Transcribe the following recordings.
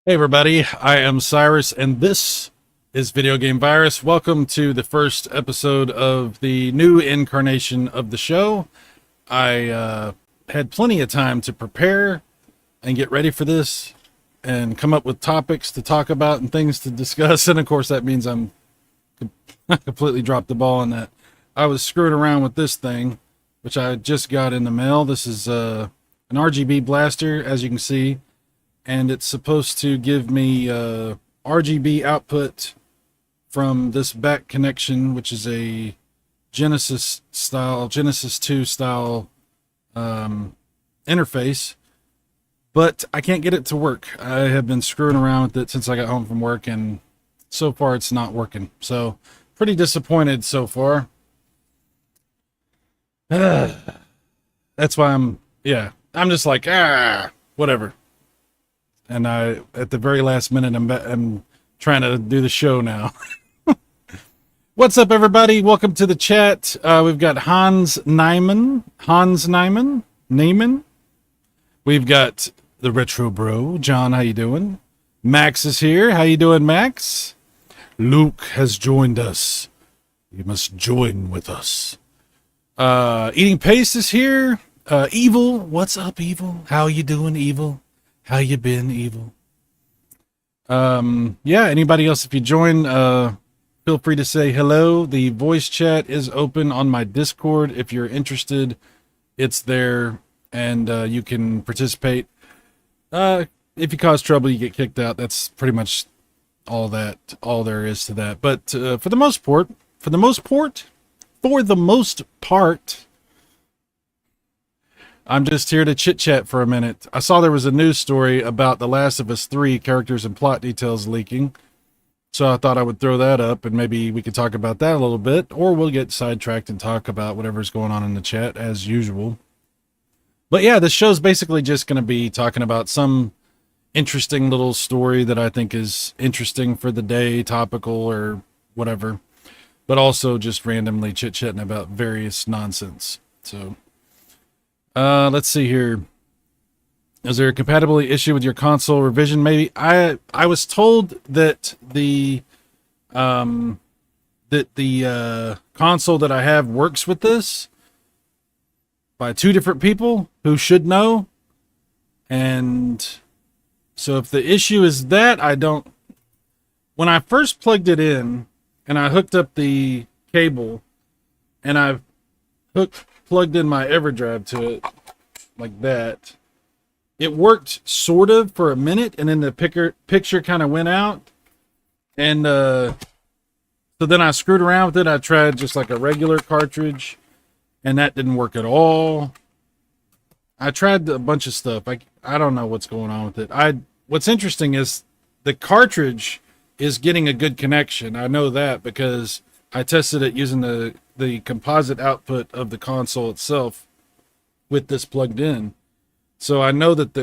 Hey everybody, I am Cyrus and this is Video Game Virus. Welcome to the first episode of the new incarnation of the show. I had plenty of time to prepare and get ready for this and come up with topics to talk about and things to discuss. And of course that means I completely dropped the ball on that. I was screwing around with this thing, which I just got in the mail. This is an RGB blaster, as you can see. And it's supposed to give me RGB output from this back connection, which is a Genesis 2 style interface. But I can't get it to work. I have been screwing around with it since I got home from work, and so far it's not working. So pretty disappointed so far. That's why I'm just like, whatever. And at the very last minute, I'm trying to do the show now. What's up, everybody? Welcome to the chat. We've got Hans Nyman. We've got the Retro Bro. John, how you doing? Max is here. How you doing, Max? Luke has joined us. You must join with us. Eating Pace is here. Evil. What's up, Evil? How you doing, Evil? How you been, Evil? Anybody else, if you join, feel free to say hello. The voice chat is open on my Discord. If you're interested, it's there, and you can participate. If you cause trouble, you get kicked out. That's pretty much all there is to that. But for the most part, I'm just here to chit-chat for a minute. I saw there was a news story about The Last of Us 3 characters and plot details leaking. So I thought I would throw that up, and maybe we could talk about that a little bit, or we'll get sidetracked and talk about whatever's going on in the chat, as usual. But yeah, this show's basically just going to be talking about some interesting little story that I think is interesting for the day, topical, or whatever. But also just randomly chit-chatting about various nonsense. So let's see here. Is there a compatibility issue with your console revision? Maybe. I was told that the console that I have works with this by two different people who should know. And so if the issue is that, when I first plugged it in and I hooked up the cable and I've plugged in my EverDrive to it like that, it worked sort of for a minute, and then the picture kind of went out, and so then I screwed around with it. I tried just like a regular cartridge, and that didn't work at all. I tried a bunch of stuff. I don't know what's going on with it. What's interesting is the cartridge is getting a good connection. I know that because I tested it using the composite output of the console itself with this plugged in. So I know that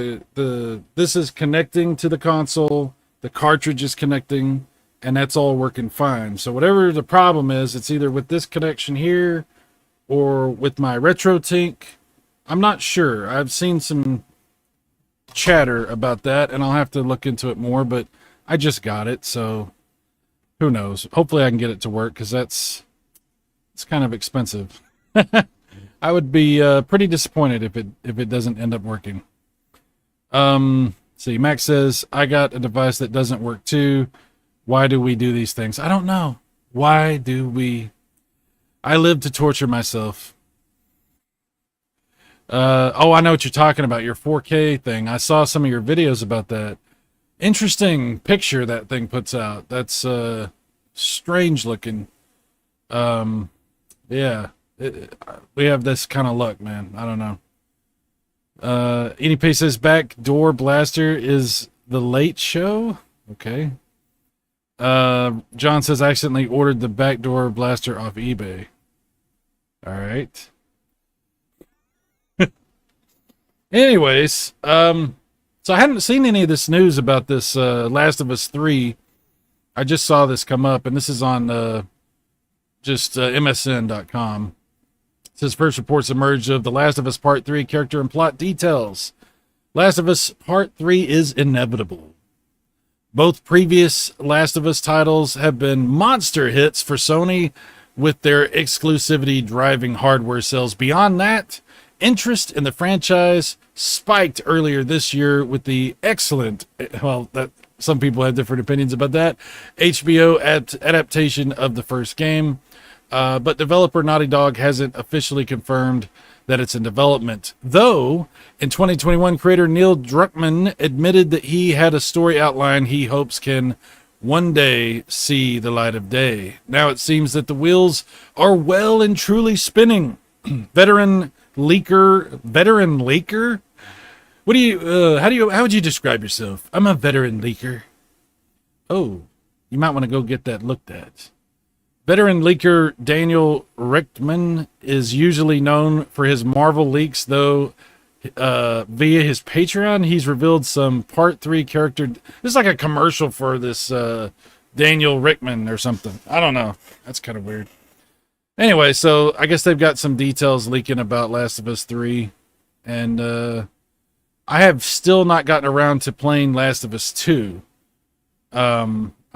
this is connecting to the console, the cartridge is connecting, and that's all working fine. So whatever the problem is, it's either with this connection here or with my RetroTink. I'm not sure. I've seen some chatter about that, and I'll have to look into it more, but I just got it, so who knows? Hopefully I can get it to work, because it's kind of expensive. I would be pretty disappointed if it doesn't end up working. See, Max says, I got a device that doesn't work too. Why do we do these things? I don't know. Why do we? I live to torture myself. I know what you're talking about, your 4K thing. I saw some of your videos about that. Interesting picture that thing puts out. That's strange looking. We have this kind of luck, man. I don't know. EDP says backdoor blaster is the late show. Okay. John says I accidentally ordered the backdoor blaster off eBay. All right. Anyways, so I hadn't seen any of this news about this Last of Us 3. I just saw this come up, and this is on MSN.com. It says first reports emerged of The Last of Us Part 3 character and plot details. Last of Us Part 3 is inevitable. Both previous Last of Us titles have been monster hits for Sony, with their exclusivity driving hardware sales. Beyond that, interest in the franchise spiked earlier this year with the excellent, well, that some people have different opinions about that, HBO adaptation of the first game. But developer Naughty Dog hasn't officially confirmed that it's in development. Though, in 2021, creator Neil Druckmann admitted that he had a story outline he hopes can one day see the light of day. Now it seems that the wheels are well and truly spinning. Veteran leaker? How would you describe yourself? I'm a veteran leaker. Oh, you might want to go get that looked at. Veteran leaker Daniel Richtman is usually known for his Marvel leaks, though via his Patreon, he's revealed some Part 3 character. This is like a commercial for this Daniel Richtman or something. I don't know. That's kind of weird. Anyway, so I guess they've got some details leaking about Last of Us 3. And I have still not gotten around to playing Last of Us 2.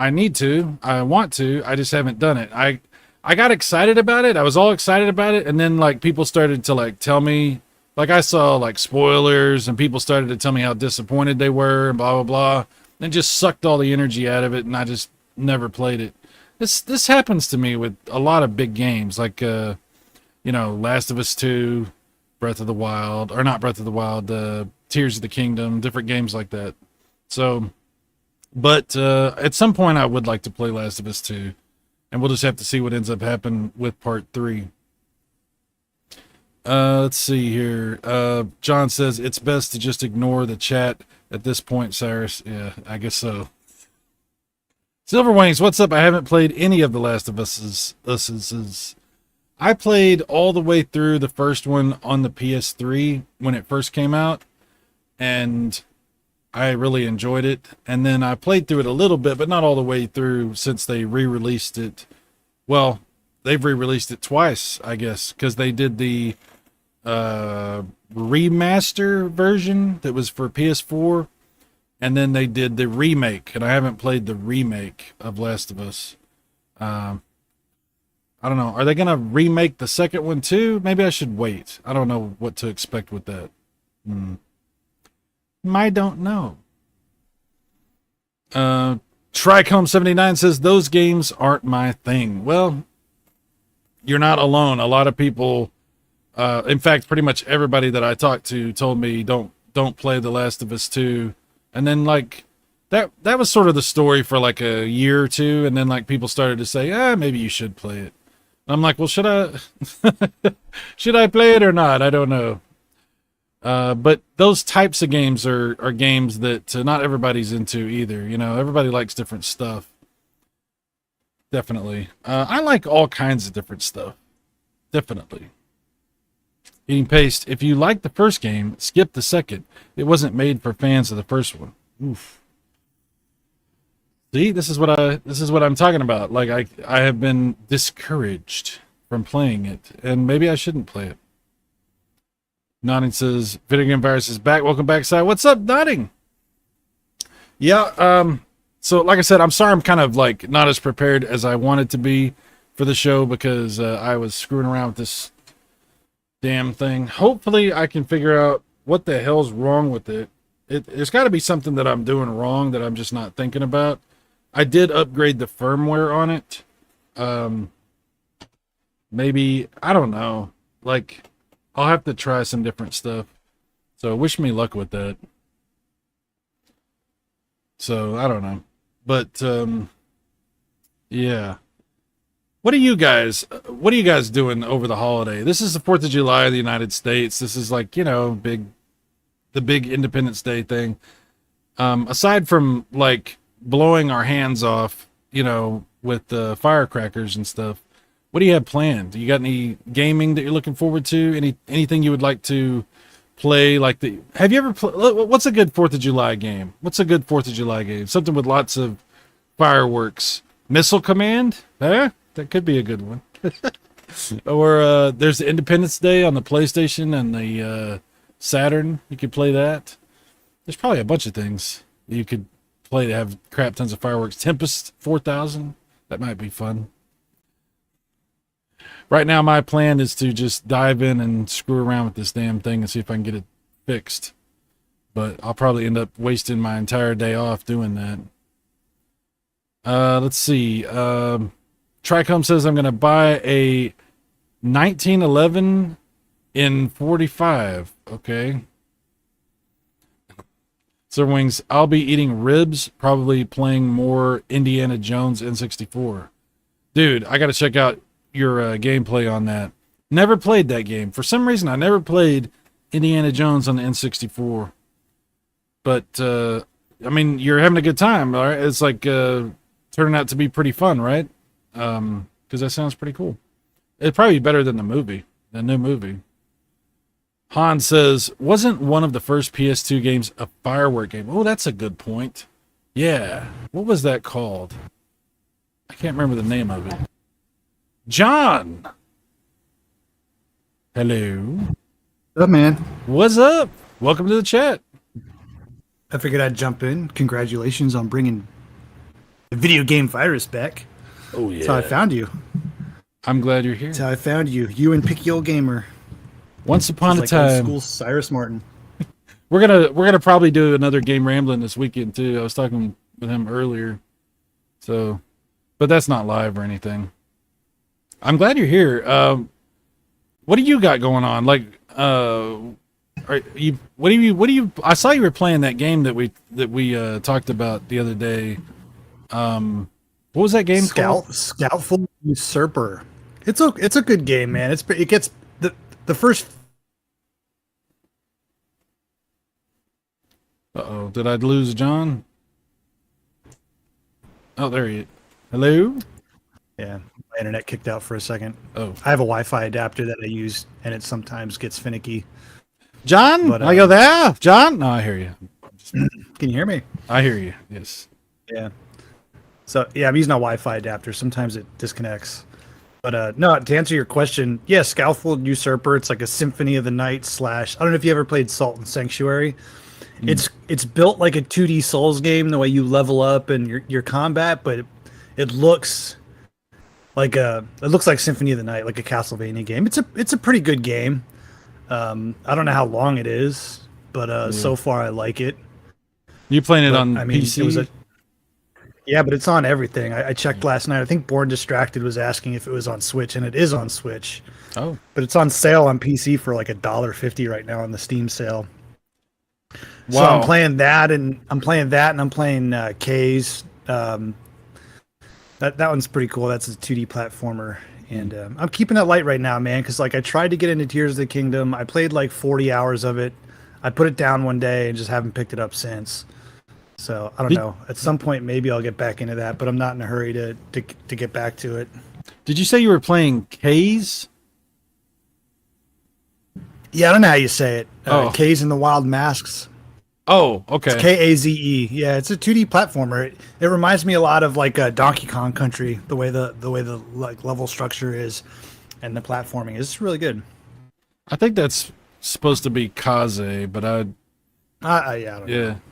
I need to. I want to. I just haven't done it. I got excited about it. I was all excited about it. And then, like, people started to, like, tell me. Like, I saw, like, spoilers. And people started to tell me how disappointed they were. And blah, blah, blah. And just sucked all the energy out of it. And I just never played it. This happens to me with a lot of big games. Like, Last of Us 2, Breath of the Wild. Or not Breath of the Wild. Tears of the Kingdom. Different games like that. So... But at some point, I would like to play Last of Us 2. And we'll just have to see what ends up happening with Part 3. Let's see here. John says, it's best to just ignore the chat at this point, Cyrus. Yeah, I guess so. Silver Wings, what's up? I haven't played any of the Last of Us. I played all the way through the first one on the PS3 when it first came out. And... I really enjoyed it, and then I played through it a little bit, but not all the way through since they re-released it. Well, they've re-released it twice, I guess, because they did the remaster version that was for PS4, and then they did the remake, and I haven't played the remake of Last of Us. I don't know. Are they going to remake the second one too? Maybe I should wait. I don't know what to expect with that. I don't know. Tricom79 says, those games aren't my thing. Well, you're not alone. A lot of people, in fact, pretty much everybody that I talked to told me don't play The Last of Us 2. And then, like, that was sort of the story for like a year or two. And then, like, people started to say, maybe you should play it. And I'm like, well, should I play it or not? I don't know. But those types of games are games that not everybody's into either. You know, everybody likes different stuff. Definitely. I like all kinds of different stuff. Definitely. Eating Paste, if you like the first game, skip the second. It wasn't made for fans of the first one. Oof. See, this is what I'm talking about. Like, I have been discouraged from playing it, and maybe I shouldn't play it. Nodding says, Video Game Virus is back. Welcome back, Si. What's up, Nodding? Yeah, so like I said, I'm sorry I'm kind of like not as prepared as I wanted to be for the show because I was screwing around with this damn thing. Hopefully I can figure out what the hell's wrong with it. There's got to be something that I'm doing wrong that I'm just not thinking about. I did upgrade the firmware on it. Maybe, I don't know. Like... I'll have to try some different stuff. So wish me luck with that. So I don't know. But yeah. What are you guys doing over the holiday? This is the 4th of July of the United States. This is like, the big Independence Day thing. Aside from like blowing our hands off, with the firecrackers and stuff. What do you have planned? You got any gaming that you're looking forward to? Anything you would like to play? Have you ever what's a good 4th of July game? What's a good 4th of July game? Something with lots of fireworks. Missile Command? That could be a good one. Or there's the Independence Day on the PlayStation and the Saturn. You could play that. There's probably a bunch of things you could play to have crap tons of fireworks. Tempest 4000. That might be fun. Right now, my plan is to just dive in and screw around with this damn thing and see if I can get it fixed. But I'll probably end up wasting my entire day off doing that. Let's see. Tricom says I'm going to buy a 1911 in 45. Okay. Silver Wings, I'll be eating ribs, probably playing more Indiana Jones N64. Dude, I got to check out your gameplay on that. Never played that game. For some reason, I never played Indiana Jones on the N64. But, I mean, you're having a good time, right? It's like turning out to be pretty fun, right? Because that sounds pretty cool. It'd probably be better than the movie, the new movie. Han says, wasn't one of the first PS2 games a firework game? Oh, that's a good point. Yeah. What was that called? I can't remember the name of it. John! Hello. What's up, man? What's up? Welcome to the chat. I figured I'd jump in. Congratulations on bringing the video game virus back. Oh, yeah. That's how I found you. I'm glad you're here. That's how I found you. You and Picky Old Gamer. Once upon a Like time. old school Cyrus Martin. We're gonna probably do another game rambling this weekend too. I was talking with him earlier. So, but that's not live or anything. I'm glad you're here. What do you got going on? Like, what do you? I saw you were playing that game that we talked about the other day. What was that game called? Scoutful Usurper. It's a good game, man. It gets the first. Uh-oh, did I lose John? Oh, there he is. Hello? Yeah, my internet kicked out for a second. Oh. I have a Wi-Fi adapter that I use, and it sometimes gets finicky. John? But, I go there? John? No, I hear you. Can you hear me? I hear you, yes. Yeah. So, yeah, I'm using a Wi-Fi adapter. Sometimes it disconnects. But, no, to answer your question, yeah, Scoutful Usurper, it's like a Symphony of the Night / I don't know if you ever played Salt and Sanctuary. It's built like a 2D Souls game, the way you level up and your combat, but it looks like Symphony of the Night, like a Castlevania game. It's a pretty good game. I don't know how long it is, but so far I like it. You playing it on PC? It was yeah, but it's on everything. I checked last night. I think Born Distracted was asking if it was on Switch, and it is on Switch. Oh, but it's on sale on PC for like $1.50 right now on the Steam sale. Wow. So I'm playing that, and I'm playing K's. That one's pretty cool. That's a 2D platformer, and I'm keeping it light right now, man. Because like I tried to get into Tears of the Kingdom. I played like 40 hours of it. I put it down one day and just haven't picked it up since. So I don't know. At some point, maybe I'll get back into that, but I'm not in a hurry to get back to it. Did you say you were playing K's? Yeah, I don't know how you say it. K's and the Wild Masks. Oh, okay. It's Kaze. Yeah, it's a 2D platformer. It reminds me a lot of like Donkey Kong Country, the way the like level structure is, and the platforming is. It's really good. I think that's supposed to be Kaze, but I don't know. I don't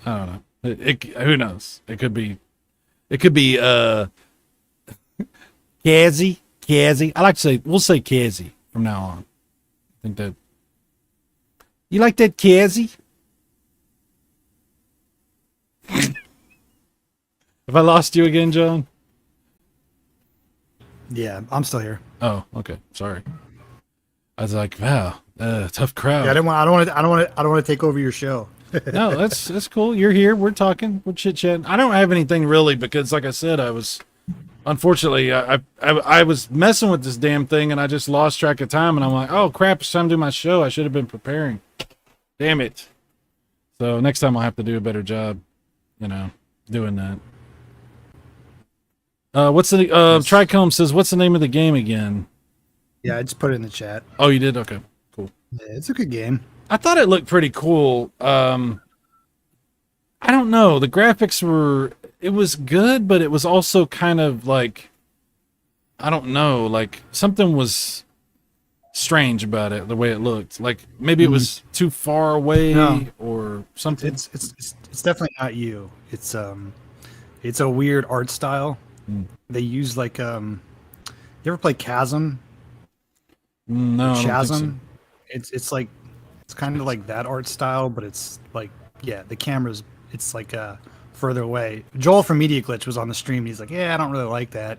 know. Who knows? It could be Kaze. I like to say we'll say Kaze from now on. I think that you like that Kaze? Have I lost you again, John? Yeah, I'm still here. Oh, okay. Sorry. I was like, wow, tough crowd. Yeah, I don't want to take over your show. No, that's cool. You're here. We're talking. We're chit chatting. I don't have anything really because, like I said, I was unfortunately I was messing with this damn thing and I just lost track of time. And I'm like, oh crap, it's time to do my show. I should have been preparing. Damn it. So next time I'll have to do a better job, doing that. What's the Tricom says? What's the name of the game again? Yeah, I just put it in the chat. Oh, you did? Okay, cool. Yeah, it's a good game. I thought it looked pretty cool. I don't know. The graphics it was good, but it was also kind of like, I don't know, like something was strange about it, the way it looked. Like maybe it was too far away or something. It's definitely not you. It's It's a weird art style. Mm. They use like you ever play Chasm or No, I don't think so. Chasm? It's like it's kind of like that art style, but it's like yeah, the camera's it's like further away. Joel from Media Glitch was on the stream. And he's like, yeah, I don't really like that.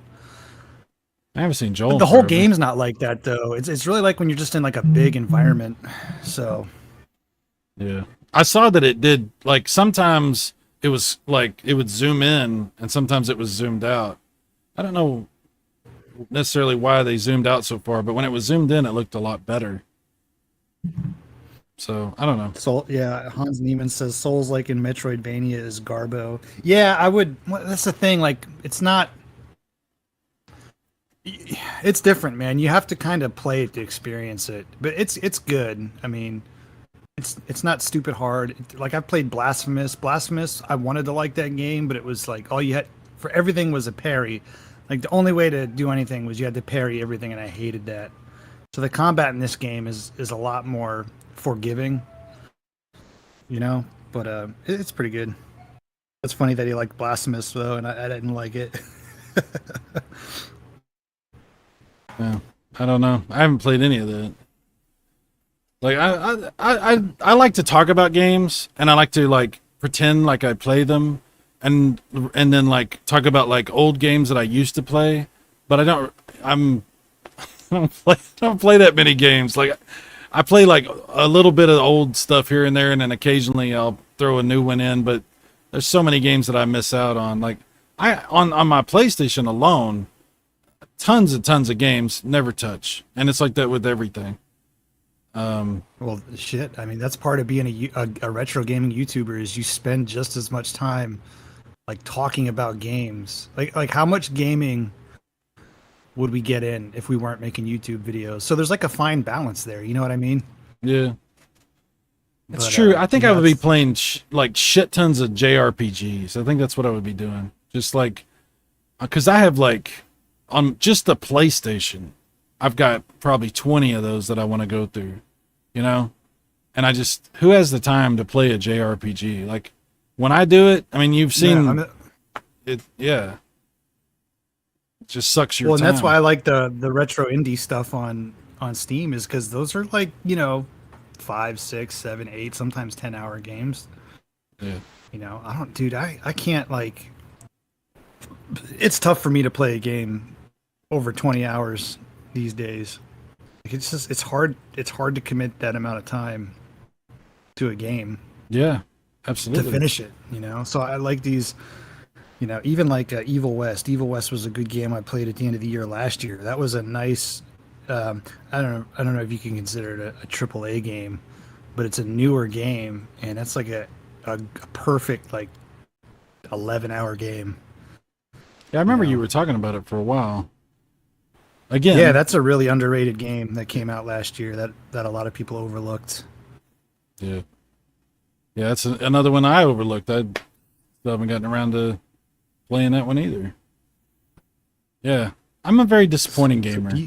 I haven't seen Joel But in the whole forever. game's not like that though. It's really like when you're just in like a big environment. So Yeah. I saw that it did, like, sometimes it was like it would zoom in and sometimes it was zoomed out. I don't know necessarily why they zoomed out so far, but when it was zoomed in, it looked a lot better. So I don't know. Soul, yeah, Hans Niemann says Souls like in Metroidvania is Garbo. Yeah, I would. Well, that's the thing. Like, it's not. It's different, man. You have to kind of play it to experience it, but it's good. I mean, it's not stupid hard. Like I've played Blasphemous. Blasphemous, I wanted to like that game, but it was like all you had for everything was a parry. Like the only way to do anything was you had to parry everything, and I hated that. So the combat in this game is a lot more forgiving, you know. But it's pretty good. It's funny that he liked Blasphemous though, and I didn't like it. Yeah. I don't know. I haven't played any of that. Like I like to talk about games and I like to like pretend like I play them and then like talk about like old games that I used to play, but I don't play that many games. Like I play like a little bit of old stuff here and there, and then occasionally I'll throw a new one in, but there's so many games that I miss out on. Like on my PlayStation alone, tons and tons of games never touch. And it's like that with everything. Well, shit. I mean, that's part of being a retro gaming YouTuber is you spend just as much time like talking about games. Like how much gaming would we get in if we weren't making YouTube videos? So there's like a fine balance there. You know what I mean? Yeah. It's But, true. I think you I know, would be it's- playing like shit tons of JRPGs. I think that's what I would be doing. Just like, because I have like, on just the PlayStation, I've got probably 20 of those that I want to go through, you know? And who has the time to play a JRPG? Like, when I do it, I mean, you've seen Yeah, it, yeah. It just sucks your well, and time. that's why I like the retro indie stuff on Steam is because those are like 5, 6, 7, 8, sometimes 10-hour games. Yeah. I don't, dude. I can't like. It's tough for me to play a game over 20 hours these days. Like it's hard. It's hard to commit that amount of time to a game Yeah, to absolutely. finish it. So I like these. Even like Evil West. Evil West was a good game I played at the end of the year last year. That was a nice. I don't know if you can consider it a AAA game, but it's a newer game, and that's like a perfect like 11-hour game. Yeah, I remember know. you were talking about it for a while. Again, Yeah, that's a really underrated game that came out last year that a lot of people overlooked. yeah. Yeah, that's another one I overlooked. I still haven't gotten around to playing that one either. Yeah, I'm a very disappointing gamer. Yeah,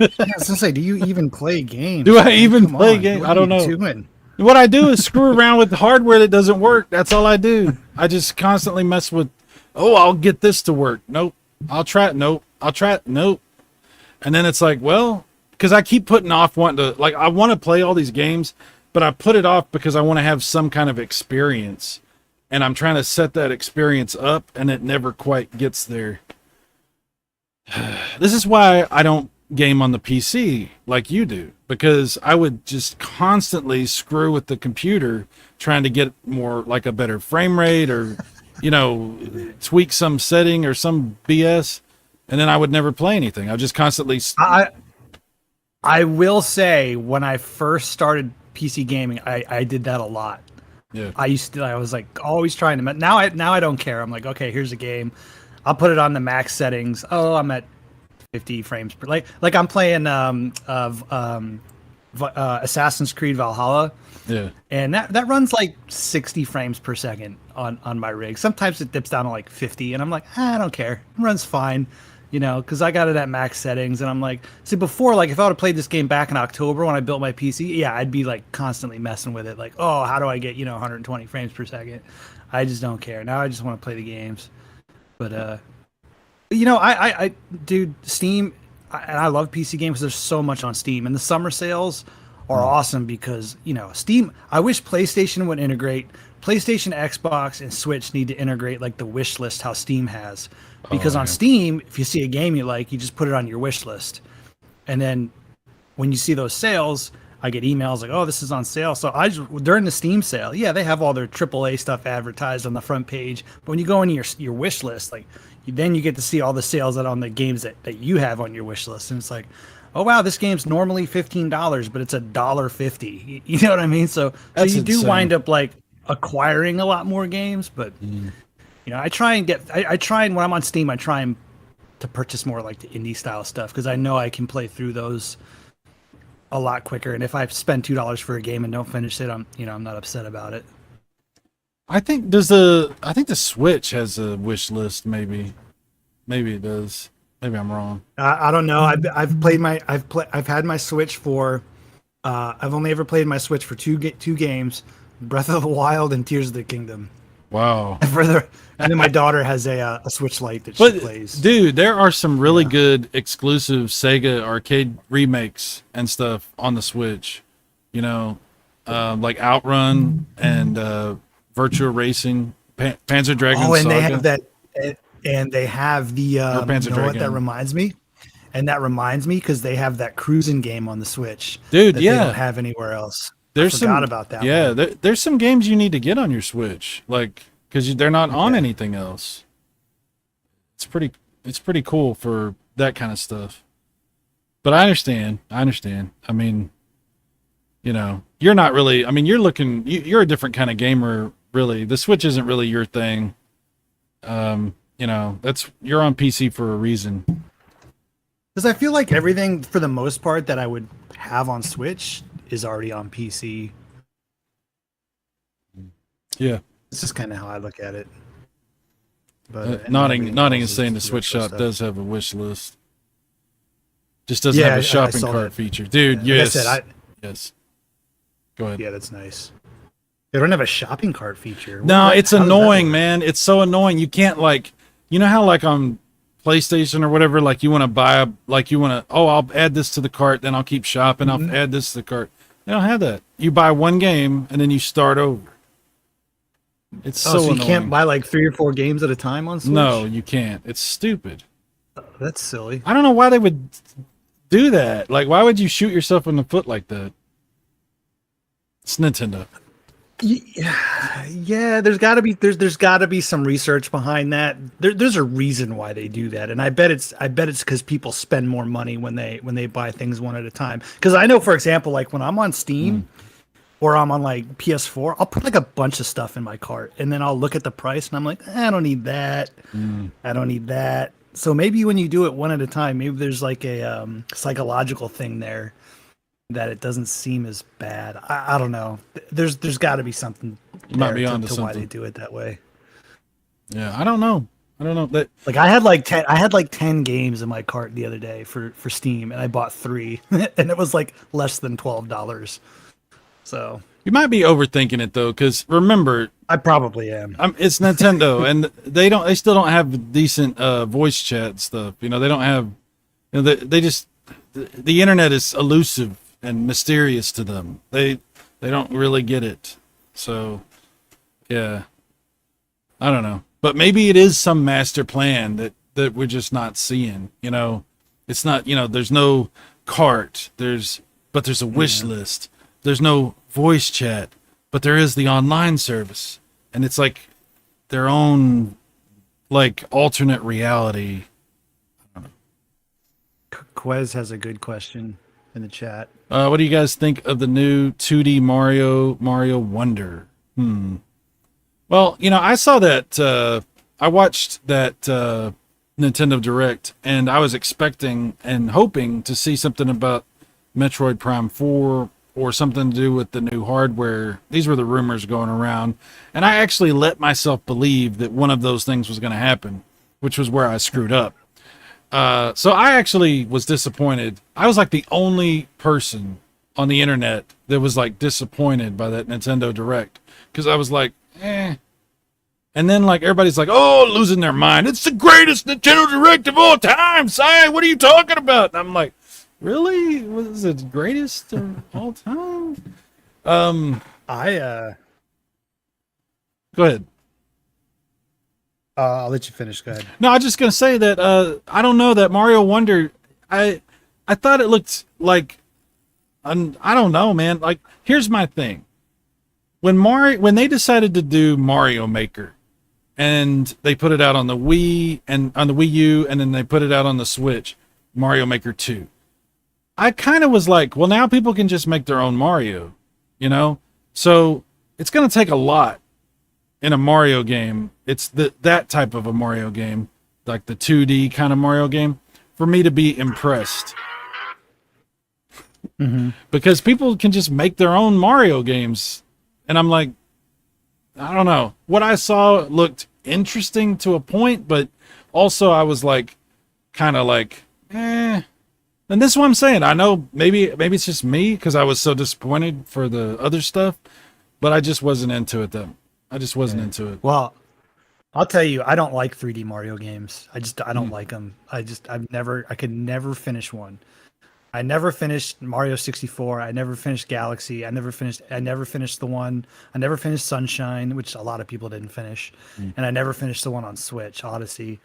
I was gonna say, do you even play games? Do I man? even Come play on, games? what I are don't you know. doing? What I do is screw around with hardware that doesn't work. That's all I do. I just constantly mess with, oh, I'll get this to work. Nope. I'll try it. Nope. I'll try it. Nope. And then it's like, well, because I keep putting off wanting to, like, I want to play all these games, but I put it off because I want to have some kind of experience. And I'm trying to set that experience up, and it never quite gets there. This is why I don't game on the PC like you do, because I would just constantly screw with the computer trying to get more like a better frame rate or tweak some setting or some BS, and then I would never play anything. I just constantly I will say when I first started PC gaming, I did that a lot. yeah. I was like always trying to. Now I don't care. I'm like, okay, here's a game. I'll put it on the max settings. Oh, I'm at 50 frames per. Like I'm playing Assassin's Creed Valhalla, Yeah. and that runs like 60 frames per second on my rig. Sometimes it dips down to like 50, and I'm like, I don't care. It runs fine. Because I got it at max settings, and I'm like, see, before, like, if I would have played this game back in October when I built my PC, yeah, I'd be like constantly messing with it, like, oh, how do I get 120 frames per second? I just don't care. Now I just want to play the games. But dude, Steam, and I love PC games because there's so much on Steam, and the summer sales are awesome because Steam. I wish PlayStation would integrate. PlayStation, Xbox, and Switch need to integrate like the wish list how Steam has, because on Steam, if you see a game you like, you just put it on your wish list, and then when you see those sales, I get emails like, "Oh, this is on sale." So during the Steam sale, yeah, they have all their AAA stuff advertised on the front page. But when you go into your wish list, like then you get to see all the sales that on the games that you have on your wish list, and it's like, oh wow, this game's normally $15, but it's $1.50. You know what I mean? So you do insane. wind up like acquiring a lot more games, but I try and when I'm on Steam, I try and to purchase more like the indie style stuff because I know I can play through those a lot quicker. And if I spend $2 for a game and don't finish it, I'm not upset about it. I think the Switch has a wish list. Maybe it does. Maybe I'm wrong. I don't know. I've had my Switch for. I've only ever played my Switch for two games: Breath of the Wild and Tears of the Kingdom. Wow. And then my daughter has a Switch Lite that she plays. Dude, there are some really good exclusive Sega arcade remakes and stuff on the Switch. Like Outrun and Virtua Racing, Panzer Dragoon Oh, and Saga. they have that, and they have the. Panzer Dragoon. What that reminds me? And that reminds me because they have that cruising game on the Switch. Dude, that yeah. They don't have anywhere else. I forgot about that. Yeah, there's some games you need to get on your Switch, like because they're not on anything else. It's pretty cool for that kind of stuff. But I understand. I mean, you're not really. I mean, you're a different kind of gamer, really. The Switch isn't really your thing. You're on PC for a reason. Because I feel like everything, for the most part, that I would have on Switch is already on PC. Yeah. It's just kind of how I look at it. But Nodding is saying the Switch Shop does have a wish list. Just doesn't have a shopping cart feature. Dude, yes. Like I said, yes. Go ahead. Yeah, that's nice. They don't have a shopping cart feature. No, it's annoying, man. It's so annoying. You can't how on PlayStation or whatever, like you want to I'll add this to the cart, then I'll keep shopping. I'll add this to the cart. They don't have that. You buy one game and then you start over. It's so you annoying. Can't buy like 3 or 4 games at a time on Switch? No, you can't. It's stupid. That's silly. I don't know why they would do that. Like, why would you shoot yourself in the foot like that? It's Nintendo. Yeah, there's got to be some research behind that. There's a reason why they do that, and I bet it's because people spend more money when they buy things one at a time. Because I know, for example, like when I'm on Steam or I'm on like PS4, I'll put like a bunch of stuff in my cart, and then I'll look at the price, and I'm like, I don't need that. I don't need that. So maybe when you do it one at a time, maybe there's like a psychological thing there that it doesn't seem as bad. I don't know. There's got to be something. You might be onto to something. why they do it that way. Yeah, I don't know. That Like I had like 10 games in my cart the other day for Steam, and I bought 3, and it was like less than $12. So you might be overthinking it though, because remember, I probably am. it's Nintendo, and they still don't have decent voice chat stuff. They don't have. They just the internet is elusive and mysterious to them. They don't really get it. So, yeah, I don't know. But maybe it is some master plan that we're just not seeing. It's not. There's no cart. But there's a wish list. There's no voice chat, but there is the online service, and it's like their own like alternate reality. Quez has a good question in the chat. What do you guys think of the new 2D Mario Wonder? Well, I saw that. I watched that Nintendo Direct, and I was expecting and hoping to see something about Metroid Prime 4 or something to do with the new hardware. These were the rumors going around, and I actually let myself believe that one of those things was going to happen, which was where I screwed up. So I actually was disappointed. I was like the only person on the internet that was like disappointed by that Nintendo Direct, because I was like, And then like everybody's like, oh, losing their mind. It's the greatest Nintendo Direct of all time, Si. What are you talking about? And I'm like, really? Was it greatest of all time? I Go ahead. I'll let you finish. Go ahead. No, I'm just gonna say that I don't know that Mario Wonder. I thought it looked like, I don't know, man. Like, here's my thing. When they decided to do Mario Maker, and they put it out on the Wii and on the Wii U, and then they put it out on the Switch, Mario Maker 2. I kind of was like, well, now people can just make their own Mario, you know? So it's going to take a lot in a Mario game. It's that type of a Mario game, like the 2D kind of Mario game, for me to be impressed. Mm-hmm. Because people can just make their own Mario games. And I'm like, I don't know. What I saw looked interesting to a point, but also I was like, kind of like, eh. And this is what I'm saying. I know maybe it's just me because I was so disappointed for the other stuff, but I just wasn't into it then. I just wasn't into it. Well, I'll tell you, I don't like 3D Mario games. I don't like them. I could never finish one. I never finished Mario 64. I never finished Galaxy. I never finished the one. I never finished Sunshine, which a lot of people didn't finish. And I never finished the one on Switch, Odyssey.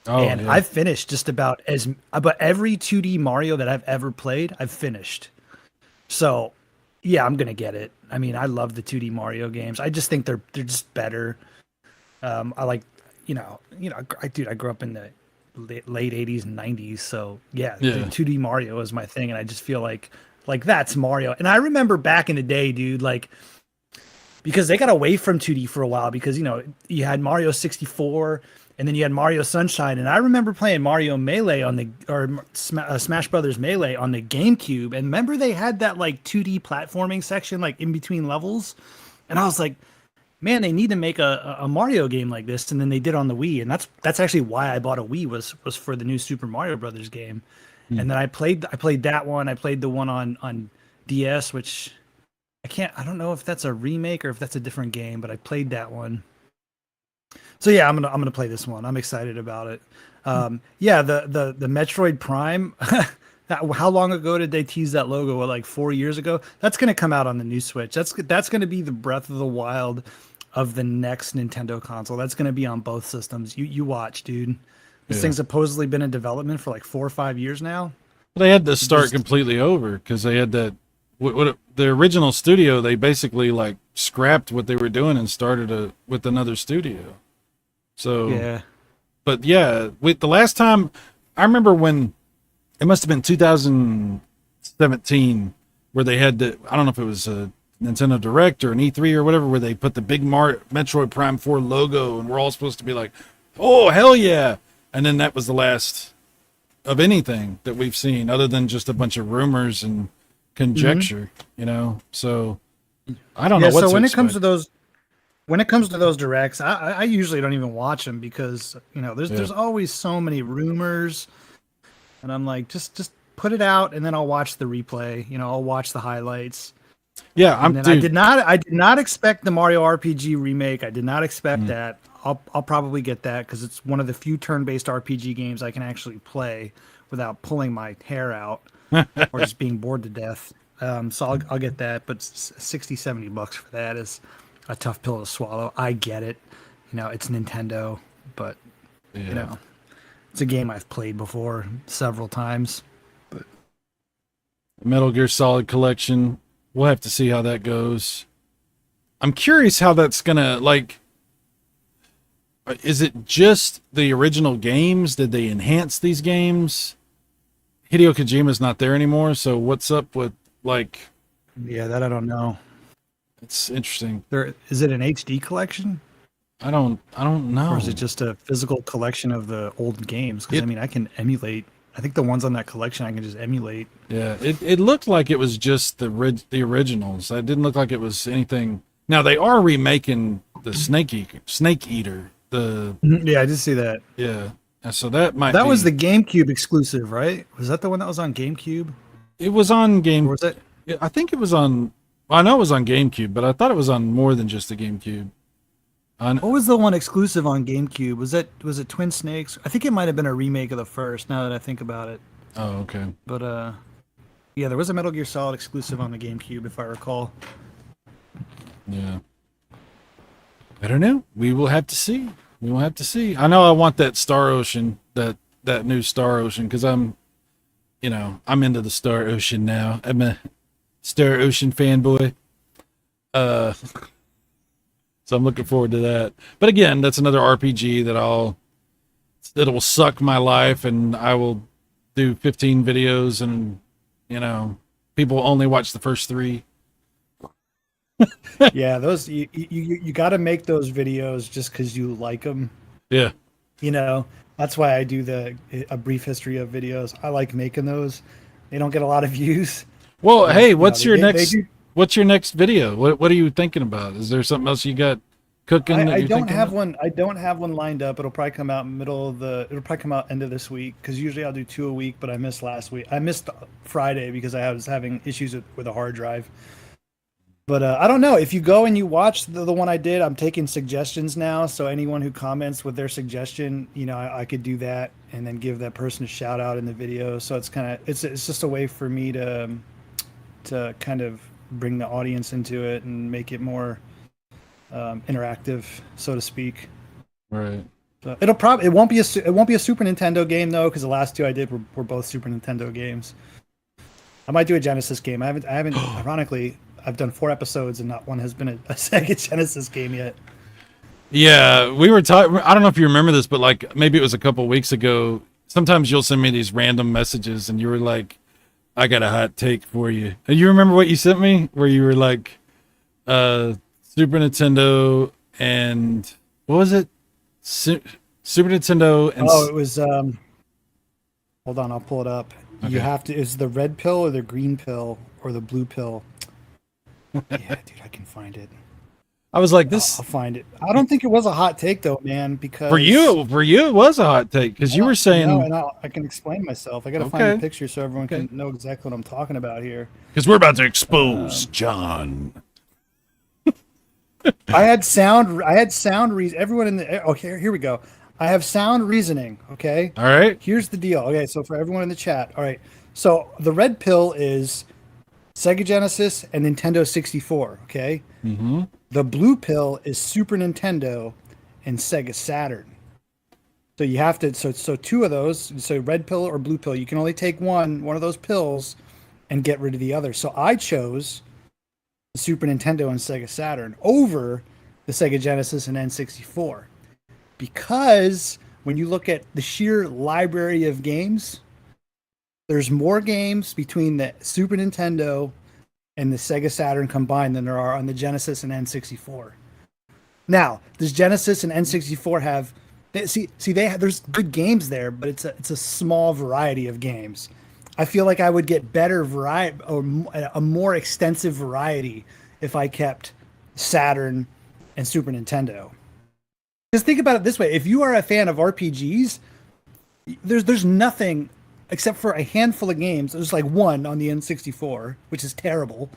Oh, and yeah. I've finished just about every 2D Mario that I've ever played, I've finished. So, yeah, I'm going to get it. I mean, I love the 2D Mario games. I just think they're just better. I like, I grew up in the late 80s and 90s, so yeah, Yeah. 2D Mario is my thing, and I just feel like that's Mario. And I remember back in the day, dude, like, because they got away from 2D for a while, because you had Mario 64 and then you had Mario Sunshine, and I remember playing Mario Melee Smash Brothers Melee on the GameCube, and remember they had that like 2D platforming section like in between levels, and I was like, man, they need to make a Mario game like this. And then they did on the Wii, and that's actually why I bought a Wii was for the new Super Mario Brothers game. And then I played that one. I played the one on DS, which I don't know if that's a remake or if that's a different game, but I played that one. So yeah, I'm gonna play this one. I'm excited about it. Yeah, the Metroid Prime. How long ago did they tease that logo? Like 4 years ago. That's going to come out on the new Switch. That's going to be the Breath of the Wild of the next Nintendo console. That's going to be on both systems. You watch, dude. This thing's supposedly been in development for like 4 or 5 years now. They had to start completely over because they had that. The original studio, they basically like scrapped what they were doing and started with another studio. So yeah, but yeah, with the last time I remember when. It must have been 2017 where they had I don't know if it was a Nintendo Direct or an E3 or whatever, where they put the big Metroid Prime 4 logo, and we're all supposed to be like, oh, hell yeah. And then that was the last of anything that we've seen other than just a bunch of rumors and conjecture, So I don't know what so to when expect. it comes to those directs, I usually don't even watch them because, there's always so many rumors. And I'm like, just put it out, and then I'll watch the replay. I'll watch the highlights. Yeah, I did not expect the Mario RPG remake. I did not expect that. I'll probably get that because it's one of the few turn-based RPG games I can actually play without pulling my hair out or just being bored to death. So I'll get that, but $60-$70 for that is a tough pill to swallow. I get it. It's Nintendo, but it's a game I've played before several times. But Metal Gear Solid Collection. We'll have to see how that goes. I'm curious how that's gonna is it just the original games? Did they enhance these games? Hideo Kojima's not there anymore, so what's up with yeah, that I don't know. It's interesting. Is it an HD collection? I don't know. Or is it just a physical collection of the old games? Because I can emulate. I think the ones on that collection I can just emulate. Yeah, it looked like it was just the originals. It didn't look like it was anything. Now they are remaking the Snake Eater. Yeah, I did see that. Yeah, so that was the GameCube exclusive, right? Was that the one that was on GameCube? It was on Game. Or was it? I think it was on. I know it was on GameCube, but I thought it was on more than just the GameCube. On What was the one exclusive on GameCube? Was it Twin Snakes? I think it might have been a remake of the first. Now that I think about it, oh, okay. but yeah, there was a Metal Gear Solid exclusive on the GameCube, if I recall. Yeah. I don't know. We will have to see. We will have to see. I know I want that Star Ocean, that new Star Ocean, because I'm into the Star Ocean now. I'm a Star Ocean fanboy. Uh, so I'm looking forward to that. But again, that's another RPG that will suck my life, and I will do 15 videos, and people only watch the first 3. Yeah, those you got to make those videos just because you like them. Yeah. You know, that's why I do a brief history of videos. I like making those. They don't get a lot of views. Well, But, hey, you know, what's your they next? do. What's your next video? What are you thinking about? Is there something else you got cooking? I That you're don't thinking have about? one. I don't have one lined up. It'll probably come out It'll probably come out end of this week because usually I'll do 2 a week. But I missed last week. I missed Friday because I was having issues with a hard drive. But I don't know if you go and you watch the one I did. I'm taking suggestions now, so anyone who comments with their suggestion, I could do that and then give that person a shout out in the video. So it's just a way for me to kind of bring the audience into it and make it more interactive, so to speak. Right. So it won't be a Super Nintendo game though, because the last 2 I did were both Super Nintendo games. I might do a Genesis game. I haven't. Ironically, I've done 4 episodes and not one has been a Sega Genesis game yet. Yeah, we were talking. I don't know if you remember this, but like maybe it was a couple weeks ago. Sometimes you'll send me these random messages, and you were like, "I got a hot take for you." And you remember what you sent me, where you were like, "Super Nintendo and what was it? Super Nintendo and Oh, it was. Hold on, I'll pull it up. Okay. You have to. Is the red pill or the green pill or the blue pill? Yeah, dude, I can find it. I was like, I'll this find it. I don't think it was a hot take though, man. Because for you. For you, it was a hot take because you were saying no, and I can explain myself. I got to find Okay. the picture so everyone Okay. can know exactly what I'm talking about here. because we're about to expose John. I had sound reason. Everyone in the okay, here we go. I have sound reasoning. Okay, All right. here's the deal. Okay, so for everyone in the chat, all right. So the red pill is Sega Genesis and Nintendo 64. Okay, Mm-hmm. the blue pill is Super Nintendo and Sega Saturn. So you have to so 2 of those. So red pill or blue pill. You can only take one of those pills and get rid of the other. So I chose the Super Nintendo and Sega Saturn over the Sega Genesis and N64 because when you look at the sheer library of games, there's more games between the Super Nintendo and the Sega Saturn combined than there are on the Genesis and N64. Now, does Genesis and N64 have there's good games there, but it's a small variety of games. I feel like I would get better variety or a more extensive variety if I kept Saturn and Super Nintendo. Just think about it this way: if you are a fan of RPGs, there's nothing except for a handful of games. There's like one on the N64, which is terrible,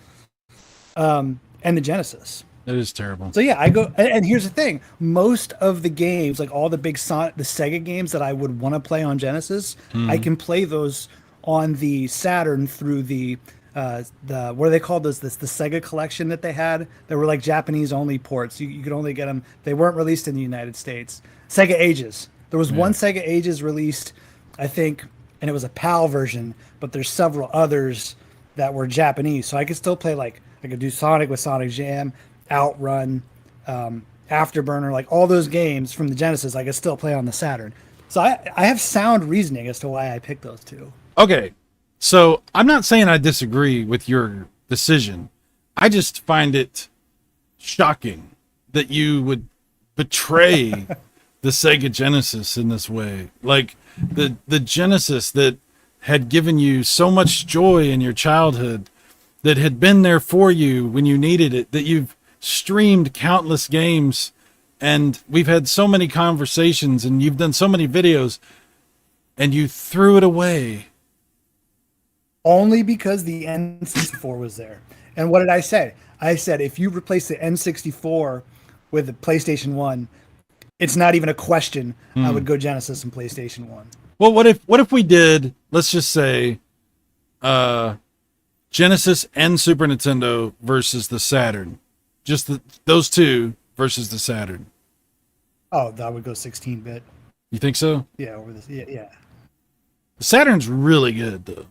and the Genesis. It is terrible. So yeah, I go, and here's the thing: most of the games, like all the the Sega games that I would want to play on Genesis, I can play those on the Saturn through the what are they called? The Sega collection that they had. They were like Japanese only ports. You could only get them. They weren't released in the United States. Sega Ages. There was one Sega Ages released, I think, and it was a PAL version. But there's several others that were Japanese. So I could still play I could do Sonic with Sonic Jam, Outrun, Afterburner, like all those games from the Genesis. I could still play on the Saturn. So I have sound reasoning as to why I picked those 2. Okay, so I'm not saying I disagree with your decision. I just find it shocking that you would betray the Sega Genesis in this way. Like the Genesis that had given you so much joy in your childhood, that had been there for you when you needed it, that you've streamed countless games, and we've had so many conversations, and you've done so many videos, and you threw it away. Only because the N64 was there. And what did I say? I said if you replace the N64 with the PlayStation 1, it's not even a question. I Hmm. would go Genesis and PlayStation 1. Well, what if we did? Let's just say, uh, Genesis and Super Nintendo versus the Saturn. Just those two versus the Saturn. Oh, that would go 16-bit. You think so? Yeah, over this. Yeah, yeah. The Saturn's really good though,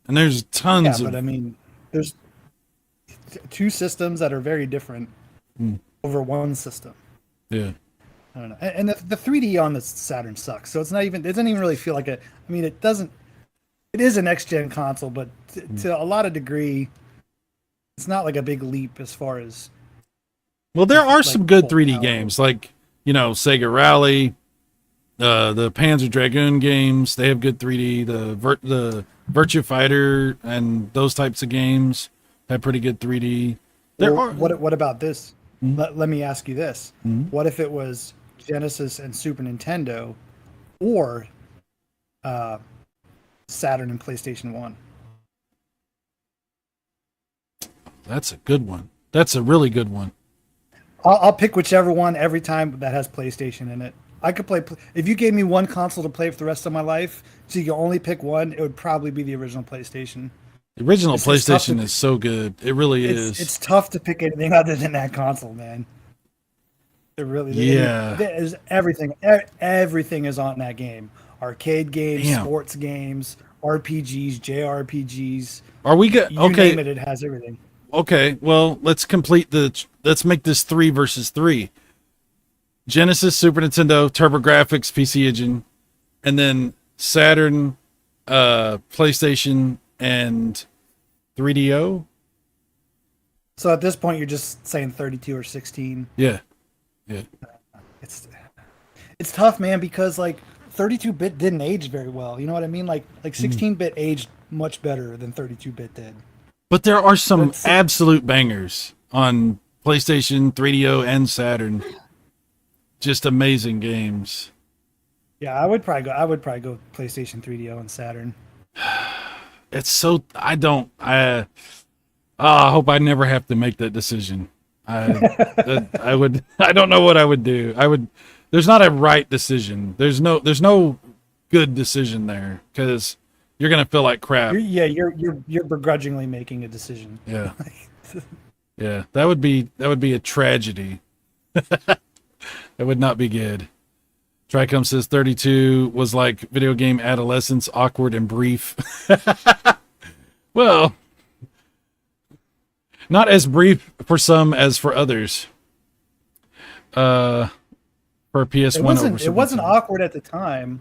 and there's Yeah, tons but of. I mean, there's two systems that are very different Hmm. over one system. Yeah. I don't know. And the 3D on the Saturn sucks. So it's not even, it doesn't even really feel like a, I mean, it doesn't, it is a next gen console, but to a lot of degree, it's not like a big leap as far as Well, there are like some good full 3D power. games, like Sega Rally, the Panzer Dragoon games. They have good 3D. The Virtua Fighter and those types of games have pretty good 3D. There Well, are. what about this? Mhm. Let me ask you this. Mhm. What if it was Genesis and Super Nintendo or uh, Saturn and PlayStation 1? That's a good one. That's a really good one. I'll pick whichever one every time that has PlayStation in it. I could play, if you gave me one console to play for the rest of my life, so you can only pick one, it would probably be the original PlayStation. The original It's tough PlayStation to, is so good. It really is. it's tough to pick anything other than that console, man. It really, I mean, Yeah. there is everything. Everything is on that game. Arcade games, Damn. sports games, RPGs, JRPGs. Are we good? You name Okay. it, it has everything. Okay. Well, let's make this 3 versus 3. Genesis, Super Nintendo, TurboGrafx, PC Engine, and then Saturn, PlayStation, and 3DO. So at this point, you're just saying 32 or 16. Yeah. Yeah. It's it's tough, man, because like 32-bit didn't age very well. You know what I mean? Like 16-bit aged much better than 32-bit did. But there are some But absolute bangers on PlayStation, 3DO, and Saturn. Just amazing games. yeah, I would probably go PlayStation 3DO and Saturn. It's so I hope I never have to make that decision. I would. I don't know what I would do. I would. There's not a right decision. There's no good decision there because you're gonna feel like crap. You're begrudgingly making a decision. Yeah, yeah. That would be a tragedy. That would not be good. Tricom says 32 was like video game adolescence, awkward and brief. Well, not as brief for some as for others. For PS1 over It Super wasn't Nintendo. awkward at the time.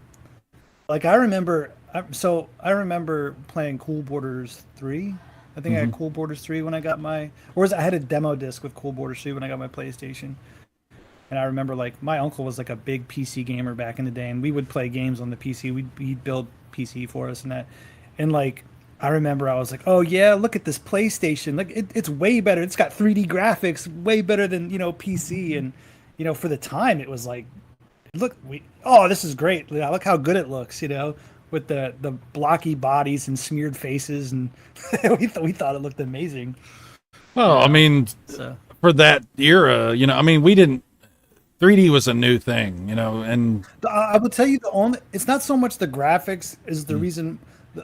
Like I remember, I remember playing Cool Borders 3. I think I Mhm. had Cool Borders 3 when I got my, or was it, I had a demo disc with Cool Borders 3 when I got my PlayStation. And I remember like my uncle was like a big PC gamer back in the day, and we would play games on the PC. He'd build PC for us and that. And like I remember I was like, oh yeah, look at this PlayStation. Like it's way better. It's got 3D graphics, way better than PC. And for the time it was like, look, this is great. Yeah, look how good it looks. With the blocky bodies and smeared faces, and we thought it looked amazing. Well, I mean, So for that era, I mean, we didn't. 3D was a new thing, and I will tell you it's not so much the graphics is the reason.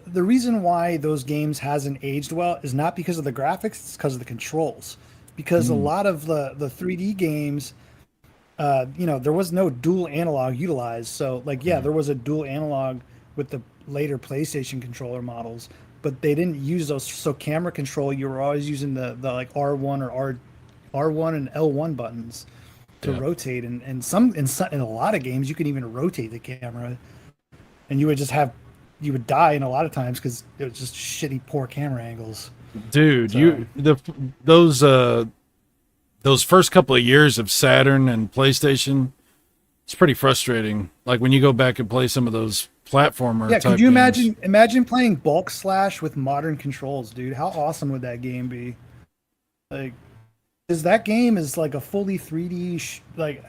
The reason why those games hasn't aged well is not because of the graphics, it's because of the controls. Because a lot of the 3D games, there was no dual analog utilized. So like, yeah, there was a dual analog with the later PlayStation controller models, but they didn't use those. So camera control, you were always using the like R1 or R1 and L1 buttons to Yeah. rotate, and in a lot of games you can even rotate the camera, and you would die in a lot of times because it was just shitty poor camera angles. dude, So those first couple of years of Saturn and PlayStation, it's pretty frustrating. Like when you go back and play some of those platformer yeah, type could you games. imagine playing Bulk Slash with modern controls, dude? How awesome would that game be? Like, is that game is like a fully 3D like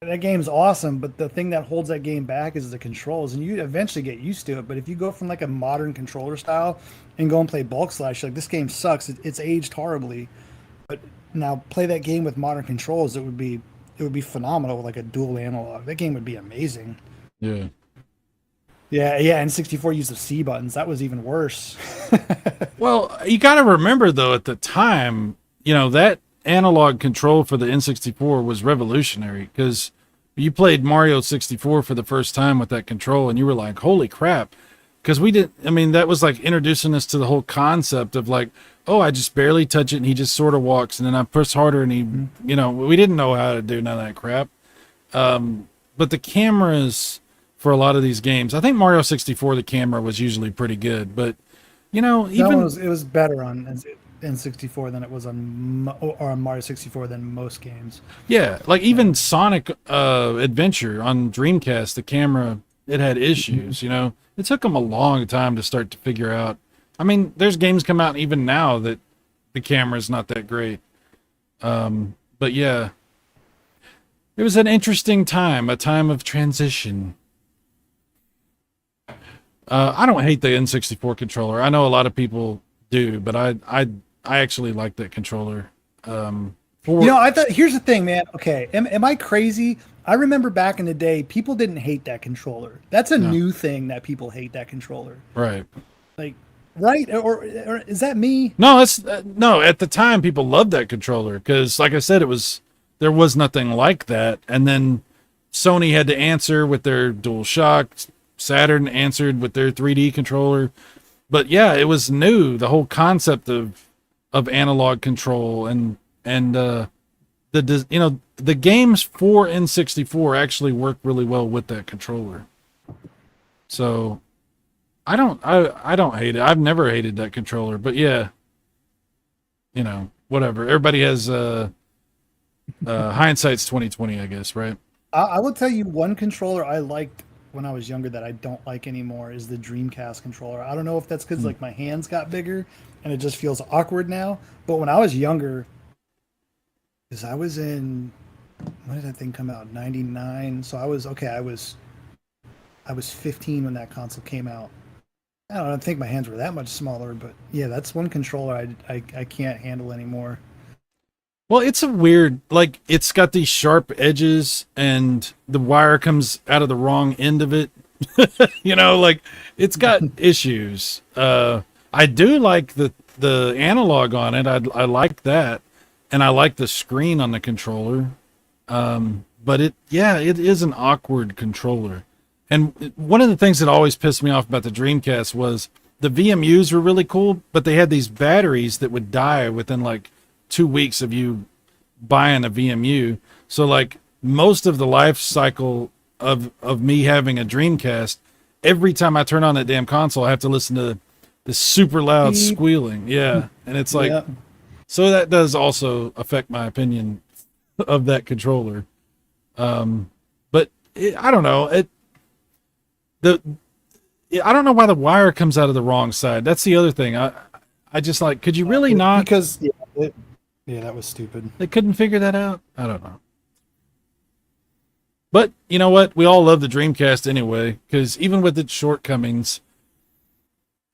that game's awesome, but the thing that holds that game back is the controls, and you eventually get used to it. But if you go from like a modern controller style and go and play Bulk Slash, like this game sucks. It's aged horribly. But now play that game with modern controls, it would be phenomenal with like a dual analog. That game would be amazing. Yeah. Yeah, yeah, and 64 used the C buttons. That was even worse. Well, you got to remember though, at the time, that analog control for the N64 was revolutionary because you played Mario 64 for the first time with that control, and you were like, "Holy crap!" Because we didn't. I mean, that was like introducing us to the whole concept of like, "Oh, I just barely touch it, and he just sort of walks, and then I press harder, and he, we didn't know how to do none of that crap." But the cameras for a lot of these games, I think Mario 64, the camera was usually pretty good, but even It was better on N64 than it was or on Mario 64 than most games. yeah, like even Sonic Adventure on Dreamcast, the camera it had issues. It took them a long time to start to figure out. I mean, there's games come out even now that the camera's not that great. But yeah, it was an interesting time, a time of transition. I don't hate the N64 controller. I know a lot of people do, but I actually like that controller. I thought here's the thing, man. Okay, am I crazy? I remember back in the day, people didn't hate that controller. That's a new thing that people hate that controller. Right. Like, right? Or is that me? No, that's no. At the time, people loved that controller because, like I said, there was nothing like that. And then Sony had to answer with their DualShock. Saturn answered with their 3D controller. But yeah, it was new. The whole concept of analog control and the games for N64 actually work really well with that controller. So I don't hate it. I've never hated that controller, but yeah, whatever. Everybody has hindsight's 2020, I guess, right? I will tell you one controller I liked when I was younger that I don't like anymore is the Dreamcast controller. I don't know if that's because like my hands got bigger and it just feels awkward now. But when I was younger, because I was in, when did that thing come out? 99. So I was 15 when that console came out. I don't think my hands were that much smaller, but yeah, that's one controller I can't handle anymore. Well, it's a weird, like, it's got these sharp edges and the wire comes out of the wrong end of it. Like, it's got issues. I do like the analog on it. I like that. And I like the screen on the controller. But it is an awkward controller. And one of the things that always pissed me off about the Dreamcast was the VMUs were really cool, but they had these batteries that would die within like 2 weeks of you buying a VMU. So like most of the life cycle of me having a Dreamcast, every time I turn on that damn console, I have to listen to this super loud squealing. Yeah. And it's like, so that does also affect my opinion of that controller. But I don't know. I don't know why the wire comes out of the wrong side. That's the other thing. I just like, could you really not? Because that was stupid. They couldn't figure that out. I don't know. But you know what? We all love the Dreamcast anyway, because even with its shortcomings,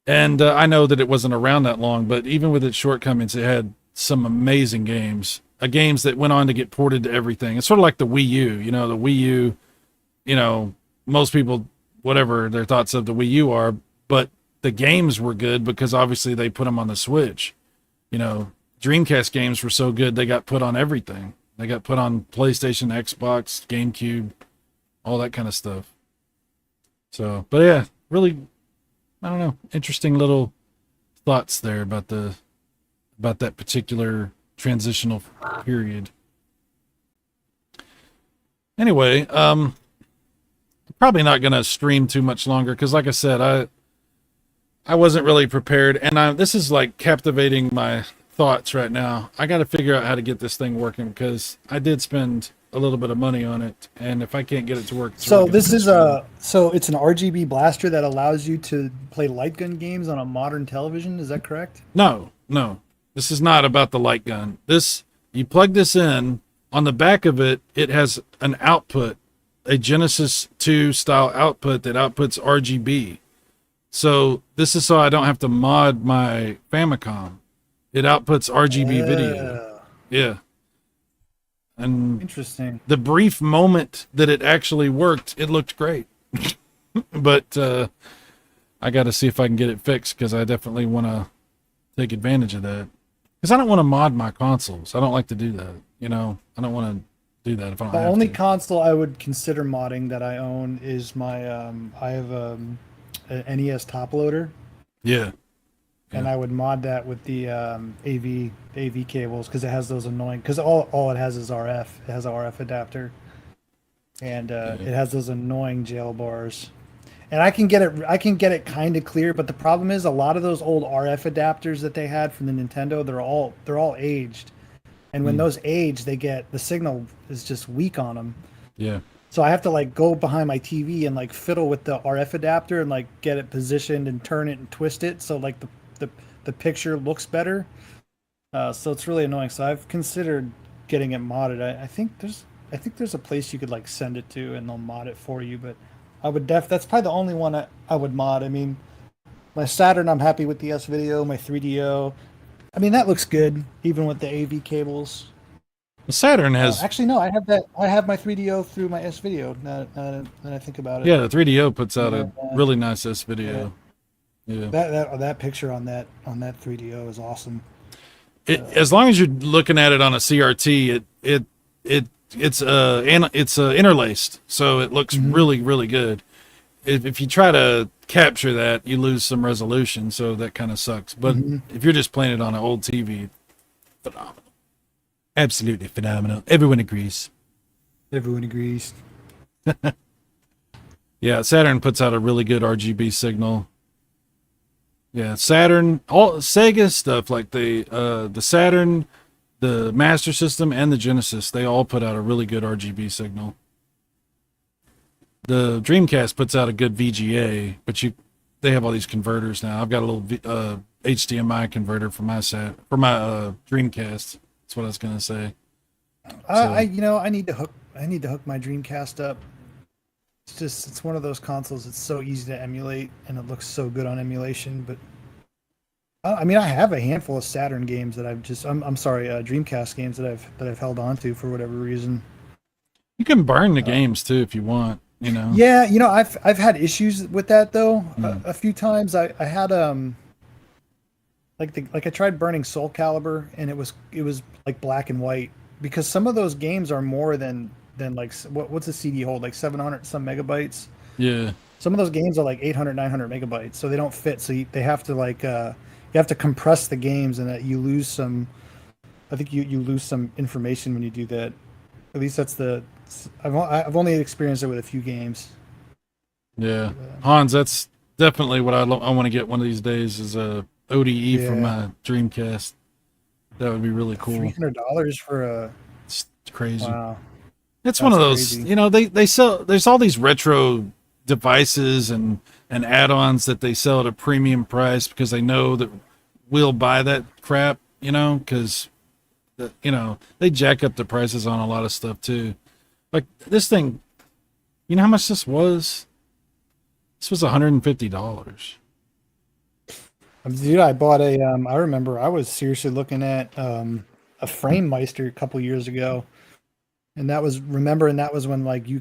and I know that it wasn't around that long, but even with its shortcomings, it had some amazing games. Games that went on to get ported to everything. It's sort of like the Wii U. The Wii U, most people, whatever their thoughts of the Wii U are, but the games were good because obviously they put them on the Switch. Dreamcast games were so good they got put on everything. They got put on PlayStation, Xbox, GameCube, all that kind of stuff. So, but yeah, really, I don't know, interesting little thoughts there about that particular transitional period. Anyway, probably not going to stream too much longer because, like I said, I wasn't really prepared, and this is like captivating my thoughts right now. I got to figure out how to get this thing working because I did spend a little bit of money on it, and if I can't get it to work, so this is so it's an RGB blaster that allows you to play light gun games on a modern television. Is that correct? No. This is not about the light gun. You plug this in. On the back of it, it has an output, a Genesis 2 style output that outputs RGB. So this is so I don't have to mod my Famicom. It outputs RGB video. Yeah. And Interesting. the brief moment that it actually worked, it looked great. But I got to see if I can get it fixed because I definitely want to take advantage of that. Because I don't want to mod my consoles. I don't like to do that. You know, I don't want to do that if I don't The have only to. console I would consider modding that I own is my I have an NES top loader, Yeah. and Yeah. I would mod that with the AV cables because it has those annoying because all it has is RF. It has a RF adapter, and Yeah. it has those annoying jail bars. And I can get it kind of clear, but the problem is a lot of those old RF adapters that they had from the Nintendo, they're all aged. And when Mm. those age, they get the signal is just weak on them. Yeah. So I have to like go behind my TV and like fiddle with the RF adapter and like get it positioned and turn it and twist it so like the picture looks better. So it's really annoying. So I've considered getting it modded. I think there's a place you could like send it to and they'll mod it for you. But that's probably the only one I would mod. I mean, my Saturn, I'm happy with the S video. My 3DO, I mean, that looks good even with the AV cables. The Saturn has, Actually, no, I have that. I have my 3DO through my S video. Now that I think about it, yeah, the 3DO puts out a and, really nice S yeah, video. Yeah. that picture on that 3DO is awesome. As long as you're looking at it on a CRT, it's interlaced, so it looks Mhm. really good. If you try to capture that, you lose some resolution, so that kind of sucks. But Mhm. if you're just playing it on an old TV, phenomenal, absolutely phenomenal. Everyone agrees. Everyone agrees. Yeah, Saturn puts out a really good RGB signal. Yeah, Saturn, all Sega stuff like the Saturn, the Master System, and the Genesis, they all put out a really good RGB signal. The Dreamcast puts out a good VGA, but they have all these converters now. I've got a little HDMI converter for my Dreamcast. That's what I was gonna say. I need to hook my Dreamcast up. It's one of those consoles. It's so easy to emulate, and it looks so good on emulation. But I mean, I have a handful of Saturn games that I'm sorry, Dreamcast games that I've held on to for whatever reason. You can burn the games too if you want. You know. Yeah, I've had issues with that though. Mm. A few times I had like I tried burning Soul Calibur and it was like black and white because some of those games are more than like what's a CD hold like 700 some megabytes. Yeah. Some of those games are like 800 900 megabytes, so they don't fit. So they have to like you have to compress the games and that you lose some. I think you lose some information when you do that. At least that's the. I've only experienced it with a few games. Yeah, Hans, that's definitely what I want to get one of these days is a ODE for Yeah. my Dreamcast. That would be really cool. $300 for a It's crazy. wow. It's one That's of those, crazy. you know, they sell, there's all these retro devices and add-ons that they sell at a premium price because they know that we'll buy that crap, you know, because, you know, they jack up the prices on a lot of stuff too. Like this thing, you know how much this was? This was $150. Dude, I bought I remember I was seriously looking at a Frame Meister a couple years ago. And that was when like you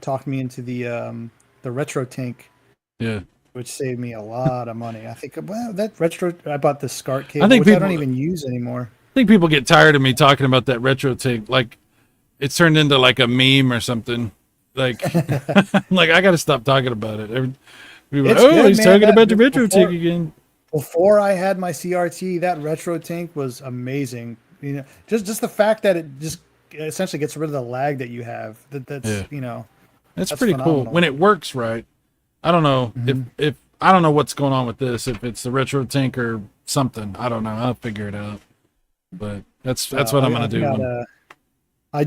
talked me into the retro tank, Yeah. which saved me a lot of money. I think well that retro I bought the SCART I cable, think which I don't people- even use anymore. I think people get tired of me talking about that retro tank. Like it's turned into like a meme or something. Like, like I got to stop talking about it. People, It's oh, good, he's man. talking That- about the retro before- tank again. Before I had my CRT, that retro tank was amazing. You know, just the fact that it just essentially gets rid of the lag that you have. That's Yeah. you know. That's That's pretty cool phenomenal. when it works right. I don't know if I don't know what's going on with this. If it's the retro tank or something, I don't know. I'll figure it out. But that's what I'm gonna do. I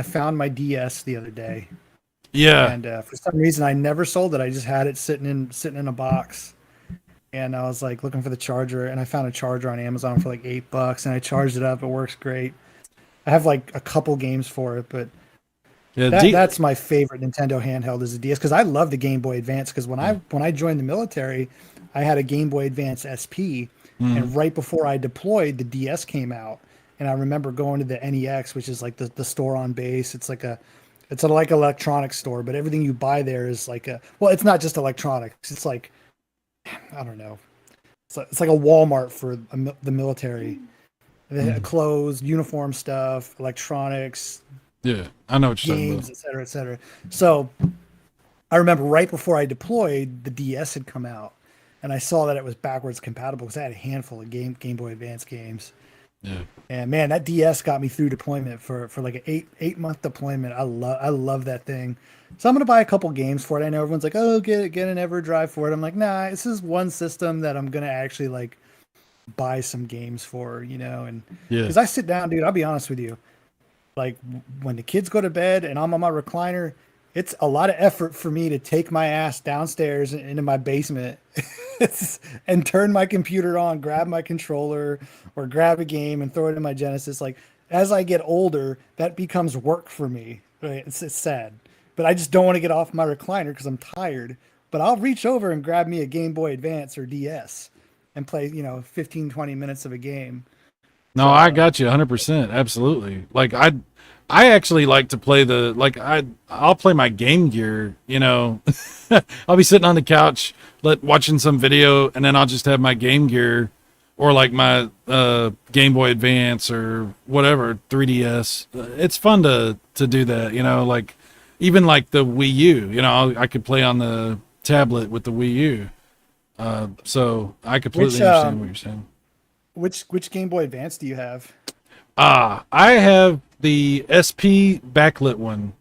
found my DS the other day, Yeah, and for some reason I never sold it. I just had it sitting in a box, and I was like looking for the charger, and I found a charger on Amazon for like $8, and I charged it up. It works great. I have like a couple games for it, but yeah. that's my favorite Nintendo handheld is the DS because I love the Game Boy Advance. Because when I joined the military, I had a Game Boy Advance SP, and right before I deployed, the DS came out, And I remember going to the NEX, which is like the store on base. It's a like electronics store, but everything you buy there is like well, it's not just electronics. It's like, I don't know. It's like a Walmart for the military. They have Mhm. clothes, uniform stuff, electronics, Yeah, I know what you're talking games, about. et cetera, et cetera. So I remember right before I deployed, the DS had come out, and I saw that it was backwards compatible because I had a handful of Game Boy Advance games. Yeah. And man, that DS got me through deployment for like an eight month deployment. I love that thing. So I'm gonna buy a couple games for it. I know everyone's like, oh, get an EverDrive for it. I'm like, nah, this is one system that I'm gonna actually like buy some games for, and Yeah. because I sit down, dude. I'll be honest with you. Like when the kids go to bed and I'm on my recliner, it's a lot of effort for me to take my ass downstairs into my basement and turn my computer on, grab my controller or grab a game and throw it in my Genesis. Like as I get older, that becomes work for me. Right? It's sad, but I just don't want to get off my recliner because I'm tired. But I'll reach over and grab me a Game Boy Advance or DS and play, 15, 20 minutes of a game. No, I So got you 100%. Absolutely. Like I actually like to play I'll play my Game Gear, I'll be sitting on the couch watching some video and then I'll just have my Game Gear or like my Game Boy Advance or whatever, 3DS. It's fun to do that, like even like the Wii U, I could play on the tablet with the Wii U. So I which completely understand what you're saying. which Game Boy Advance do you have? I have the SP backlit one.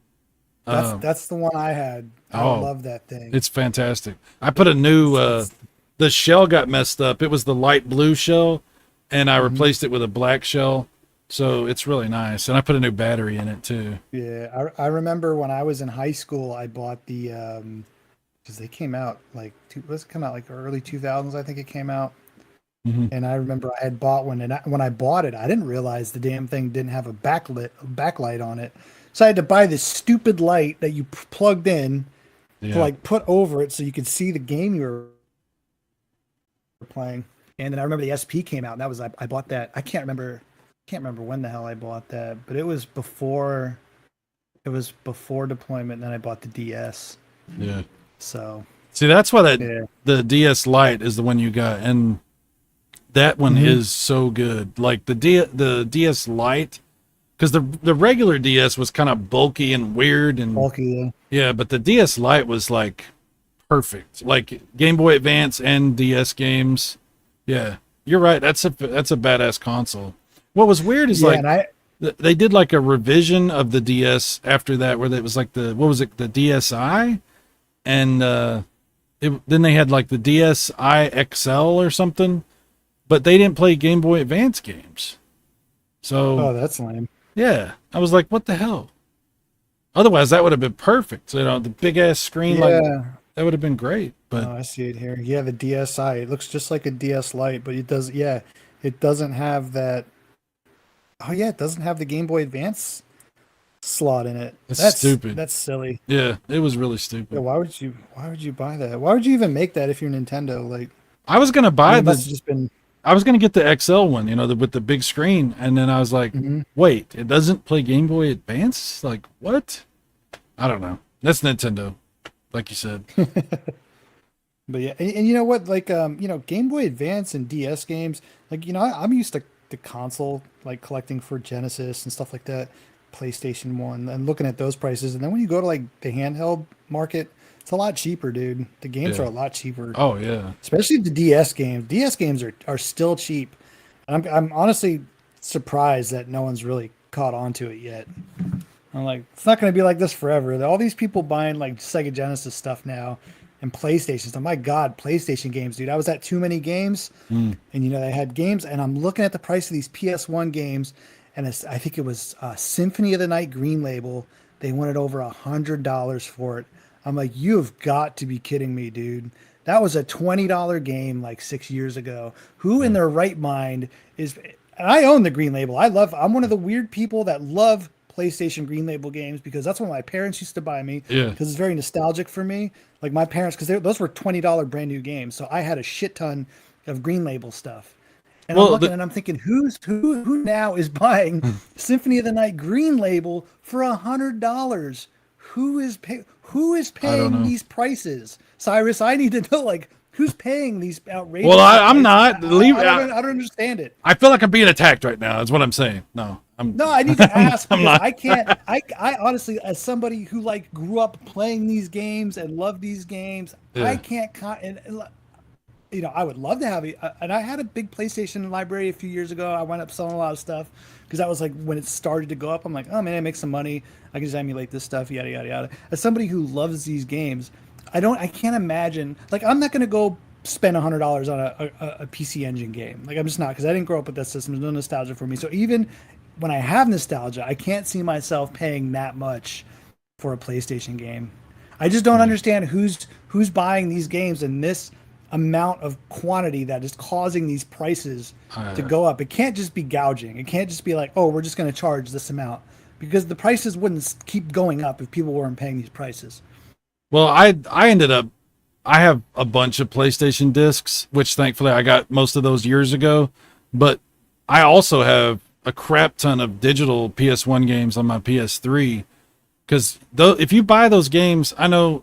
That's Um, that's the one I had. I oh, love that thing. it's fantastic. I put a new, It's the shell got messed up. It was the light blue shell, and I mhm. replaced it with a black shell. So it's really nice. And I put a new battery in it too. Yeah, I remember when I was in high school, I bought the because they came out like let's come out like early 2000s, I think it came out. Hmm. And I remember I had bought one, and when I bought it, I didn't realize the damn thing didn't have a backlight on it. So I had to buy this stupid light that you plugged in to Yeah. like put over it so you could see the game you were playing. And then I remember the SP came out, and that was I bought that. I can't remember when the hell I bought that, but it was before deployment. And then I bought the DS. Yeah. So See, that's why yeah. the DS Lite is the one you got. And that one Hmm. is so good. Like the DS Lite, because the regular DS was kind of bulky and weird and Bulky. Yeah. yeah, but the DS Lite was like perfect. Like Game Boy Advance and DS games. Yeah, you're right. That's a badass console. What was weird is Yeah, like and I they did like a revision of the DS after that, where it was like what was it, the DSi, and then they had like the DSi XL or something, but they didn't play Game Boy Advance games. So oh, that's lame. yeah, I was like, what the hell? Otherwise, that would have been perfect. The big ass screen, like Yeah. that would have been great. But Oh, I see it here. Yeah, the DSi. It looks just like a DS Lite, but it does. Yeah, it doesn't have that. Oh yeah, it doesn't have the Game Boy Advance slot in it. it's That's stupid. that's silly. Yeah, it was really Yeah, stupid. why would you buy that? Why would you even make that if you're Nintendo? Like, I was gonna I mean, buy it must have just been. I was gonna get the XL one, with the big screen, and then I was like, Mhm. wait, it doesn't play Game Boy Advance? Like what? I don't know. That's Nintendo, like you said. But yeah, and you know what? Like, Game Boy Advance and DS games. Like, I'm used to the console, like collecting for Genesis and stuff like that, PlayStation One, and looking at those prices. And then when you go to like the handheld market, it's a lot cheaper, dude. The games are Yeah. a lot cheaper, Oh yeah. especially the DS games. DS games are still cheap. And I'm honestly surprised that no one's really caught on to it yet. I'm like, it's not going to be like this forever. All these people buying like Sega Genesis stuff now and PlayStations. Oh my God, PlayStation games, dude. I was at Too Many Games, Mm. and they had games, and I'm looking at the price of these PS1 games, and I think it was Symphony of the Night Green Label. They wanted over $100 for it. I'm like, you've got to be kidding me, dude. That was a $20 game like 6 years ago. Who in Yeah. their right mind is? And I own the Green Label. I'm one of the weird people that love PlayStation Green Label games because that's what my parents used to buy me Yeah. because it's very nostalgic for me. Like my parents, because those were $20 brand new games. So I had a shit ton of Green Label stuff. And I'm Well, looking and I'm thinking, who now is buying Symphony of the Night Green Label for $100? Who is I don't paying know. these prices? Cyrus, I need to know, like, who's paying these Well, outrageous I'm prices? not. Leave. I don't understand it. I feel like I'm being attacked right now. Is what I'm saying. No, I'm. No, I need to ask I'm because not. I can't. I honestly, as somebody who like grew up playing these games and loved these games, I Yeah. can't. I would love to have it. And I had a big PlayStation library a few years ago. I wound up selling a lot of stuff because that was like when it started to go up. I'm like, oh man, I make some money. I can just emulate this stuff, yada yada yada. As somebody who loves these games, I can't imagine. Like, I'm not gonna go spend $100 on a PC Engine game. Like, I'm just not because I didn't grow up with that system. There's no nostalgia for me. So even when I have nostalgia, I can't see myself paying that much for a PlayStation game. I just don't understand who's buying these games in this amount of quantity that is causing these prices to go up. It can't just be gouging. It can't just be like, oh, we're just going to charge this amount because the prices wouldn't keep going up if people weren't paying these prices. Well, I ended up. I have a bunch of PlayStation discs, which thankfully I got most of those years ago. But I also have a crap ton of digital PS1 games on my PS3. Because if you buy those games, I know,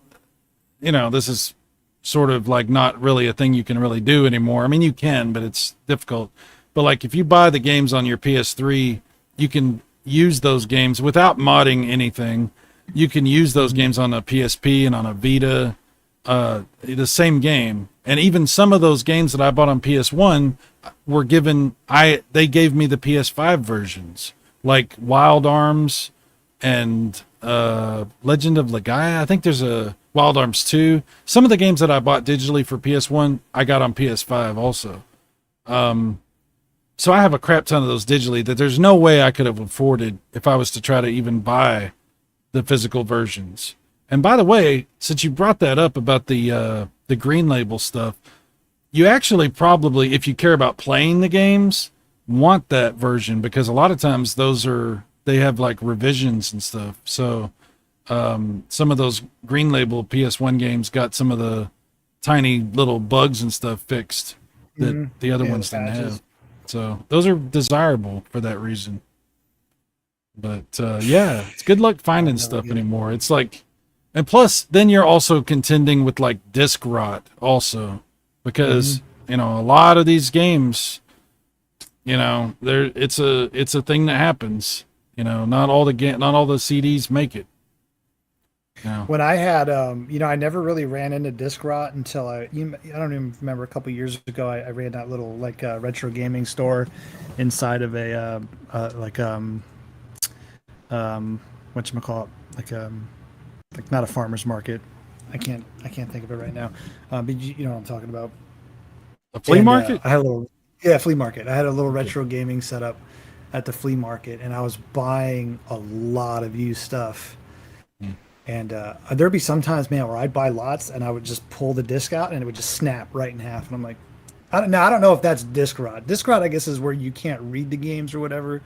this is sort of like not really a thing you can really do anymore. I mean, you can, but it's difficult. But like if you buy the games on your PS3, you can use those games without modding anything. You can use those games on a PSP and on a Vita, the same game. And even some of those games that I bought on PS1 were they gave me the PS5 versions, like Wild Arms and Legend of Legaia. I think there's a Wild Arms 2. Some of the games that I bought digitally for PS1, I got on PS5 also. So I have a crap ton of those digitally that there's no way I could have afforded if I was to try to even buy the physical versions. And by the way, since you brought that up about the green label stuff, you actually probably, if you care about playing the games, want that version because a lot of times they have like revisions and stuff. So some of those green label PS1 games got some of the tiny little bugs and stuff fixed that the other ones didn't have. So those are desirable for that reason. But yeah, it's good luck finding stuff anymore. It's like, and plus then you're also contending with like disc rot also because a lot of these games, it's a thing that happens. Not all the CDs make it. When I had, I never really ran into disc rot until I don't even remember a couple years ago. I ran that little like retro gaming store inside of a whatchamacallit, like not a farmer's market. I can't think of it right now. But you know what I'm talking about. A flea market? I had a flea market. I had a little retro gaming setup at the flea market, and I was buying a lot of used stuff. And there'd be sometimes, man, where I'd buy lots and I would just pull the disc out and it would just snap right in half. And I'm like, I don't know if that's disc rot. Disc rot, I guess, is where you can't read the games or whatever.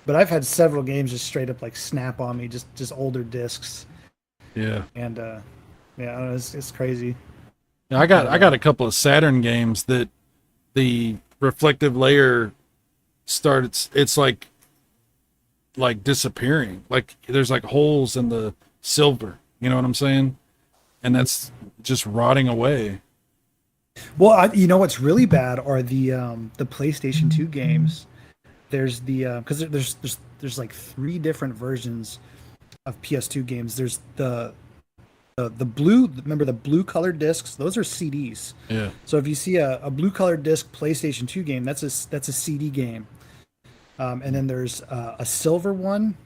But I've had several games just straight up like snap on me, just older discs. Yeah. And I don't know, it's crazy. Yeah, I got a couple of Saturn games that the reflective layer starts. It's like disappearing. Like there's like holes in the silver. You know what I'm saying? And that's just rotting away. Well, what's really bad are the PlayStation 2 games. There's because there's like 3 different versions of PS2 games. There's the blue, remember the blue colored discs? Those are CDs. Yeah. So if you see a blue colored disc PlayStation 2 game, that's a CD game. And then there's a silver one,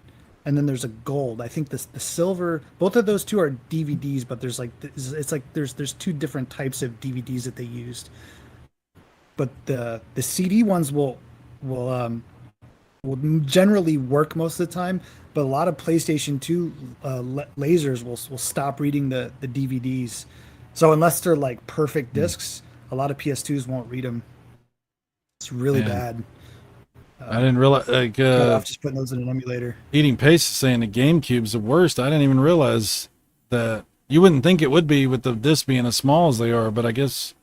and then there's a gold. I think the silver, both of those two are DVDs, but there's like there's 2 different types of DVDs that they used. But the CD ones will generally work most of the time, but a lot of PlayStation 2 lasers will stop reading the DVDs. So unless they're like perfect discs, a lot of PS2s won't read them. It's really bad. I didn't realize, off just putting those in an emulator. Eating Pace is saying the GameCube's the worst. I didn't even realize that. You wouldn't think it would be with the discs being as small as they are, but I guess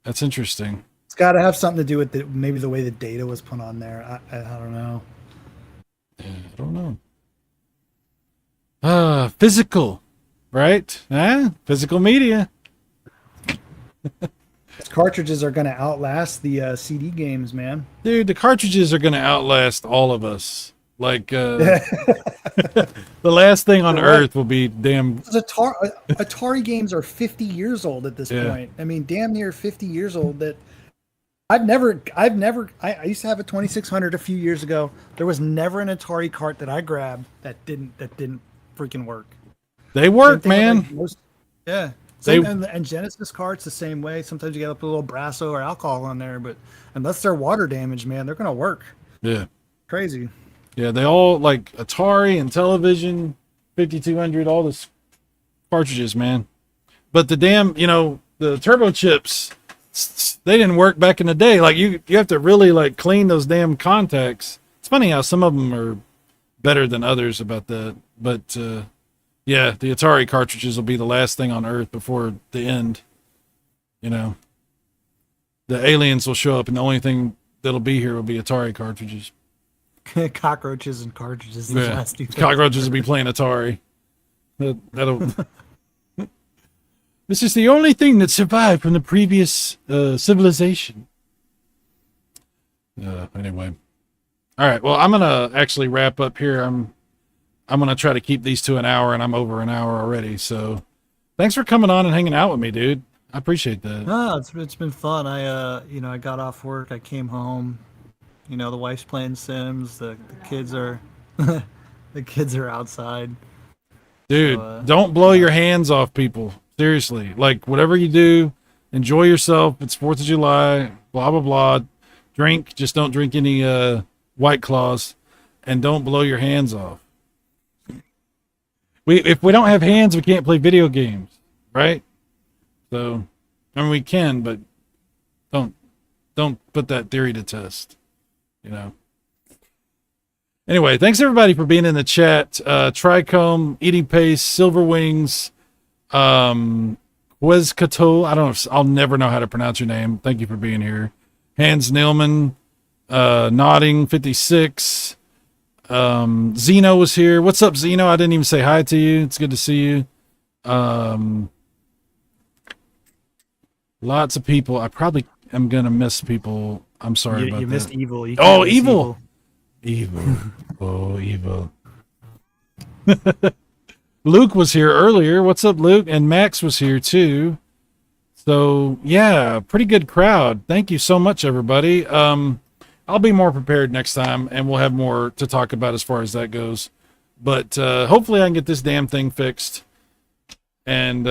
that's interesting. It's got to have something to do with maybe the way the data was put on there. I don't know. Yeah, I don't know. Physical, right? Physical media. These cartridges are going to outlast the CD games, man. Dude, the cartridges are going to outlast all of us. Like, the last thing on earth will be damn. Atari games are 50 years old at this point. I mean, damn near 50 years old. That I used to have a 2600 a few years ago. There was never an Atari cart that I grabbed that didn't freaking work. They work, man. Yeah. And Genesis carts the same way. Sometimes you get a little Brasso or alcohol on there, but unless they're water damaged, man, they're gonna work. Yeah. Crazy. Yeah, they all like Atari and Television, 5200, all this cartridges, man. But the damn, the turbo chips, they didn't work back in the day. Like you have to really like clean those damn contacts. It's funny how some of them are better than others about that. But yeah, the Atari cartridges will be the last thing on Earth before the end. The aliens will show up, and the only thing that'll be here will be Atari cartridges. Cockroaches and cartridges. Yeah. Cockroaches will be playing Atari. That'll. This is the only thing that survived from the previous civilization. Anyway. All right. Well, I'm gonna actually wrap up here. I'm gonna try to keep these to an hour, and I'm over an hour already. So, thanks for coming on and hanging out with me, dude. I appreciate that. No, it's been fun. I got off work. I came home. The wife's playing Sims. The kids are the kids are outside. Dude, don't blow your hands off people. Seriously, like whatever you do, enjoy yourself. It's 4th of July. Blah blah blah. Drink. Just don't drink any White Claws, and don't blow your hands off. If we don't have hands, we can't play video games, right? So, I mean, we can, but don't put that theory to test. Anyway, thanks everybody for being in the chat. Trichome, Eating Pace, Silver Wings, Quezcato. I don't know I'll never know how to pronounce your name. Thank you for being here. Hans Neilman, Nodding 56. Zeno was here. What's up, Zeno? I didn't even say hi to you. It's good to see you. Lots of people. I probably am gonna miss people. I'm sorry about that. You missed Evil. Evil. Evil. Oh, Evil. Luke was here earlier. What's up, Luke? And Max was here too. So yeah, pretty good crowd. Thank you so much, everybody. I'll be more prepared next time, and we'll have more to talk about as far as that goes. But hopefully I can get this damn thing fixed and,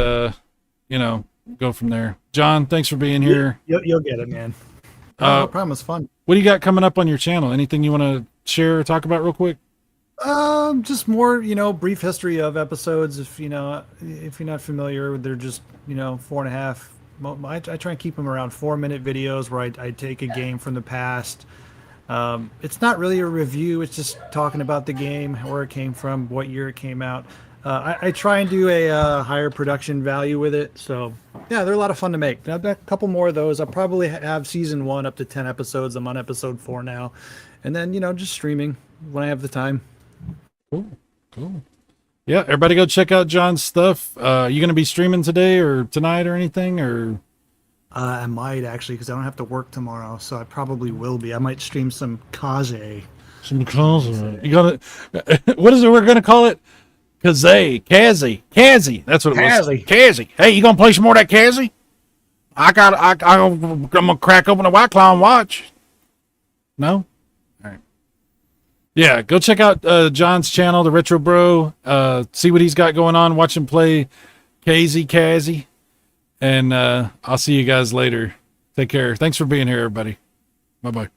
go from there. John, thanks for being here. You'll get it, man. No problem. It's fun. What do you got coming up on your channel? Anything you want to share or talk about real quick? Just more, brief history of episodes. If you're not familiar, they're just, 4.5. I try and keep them around 4-minute videos where I take a game from the past. It's not really a review. It's just talking about the game, where it came from, what year it came out. I try and do a higher production value with it. So yeah, they're a lot of fun to make. I've got a couple more of those. I'll probably have season 1 up to 10 episodes. I'm on episode 4 now. And then, just streaming when I have the time. Cool. Yeah, everybody go check out John's stuff. You going to be streaming today or tonight or anything? Or I might actually, because I don't have to work tomorrow, so I probably will be. I might stream some Kaze. Some Kaze. You got it. What is it? We're going to call it Kaze. That's what it was. Kaze. Hey, you gonna play some more of that Kaze? I'm gonna crack open a White Claw and watch. No. Yeah, go check out John's channel, the Retro Bro. See what he's got going on. Watch him play Kaze. And I'll see you guys later. Take care. Thanks for being here, everybody. Bye-bye.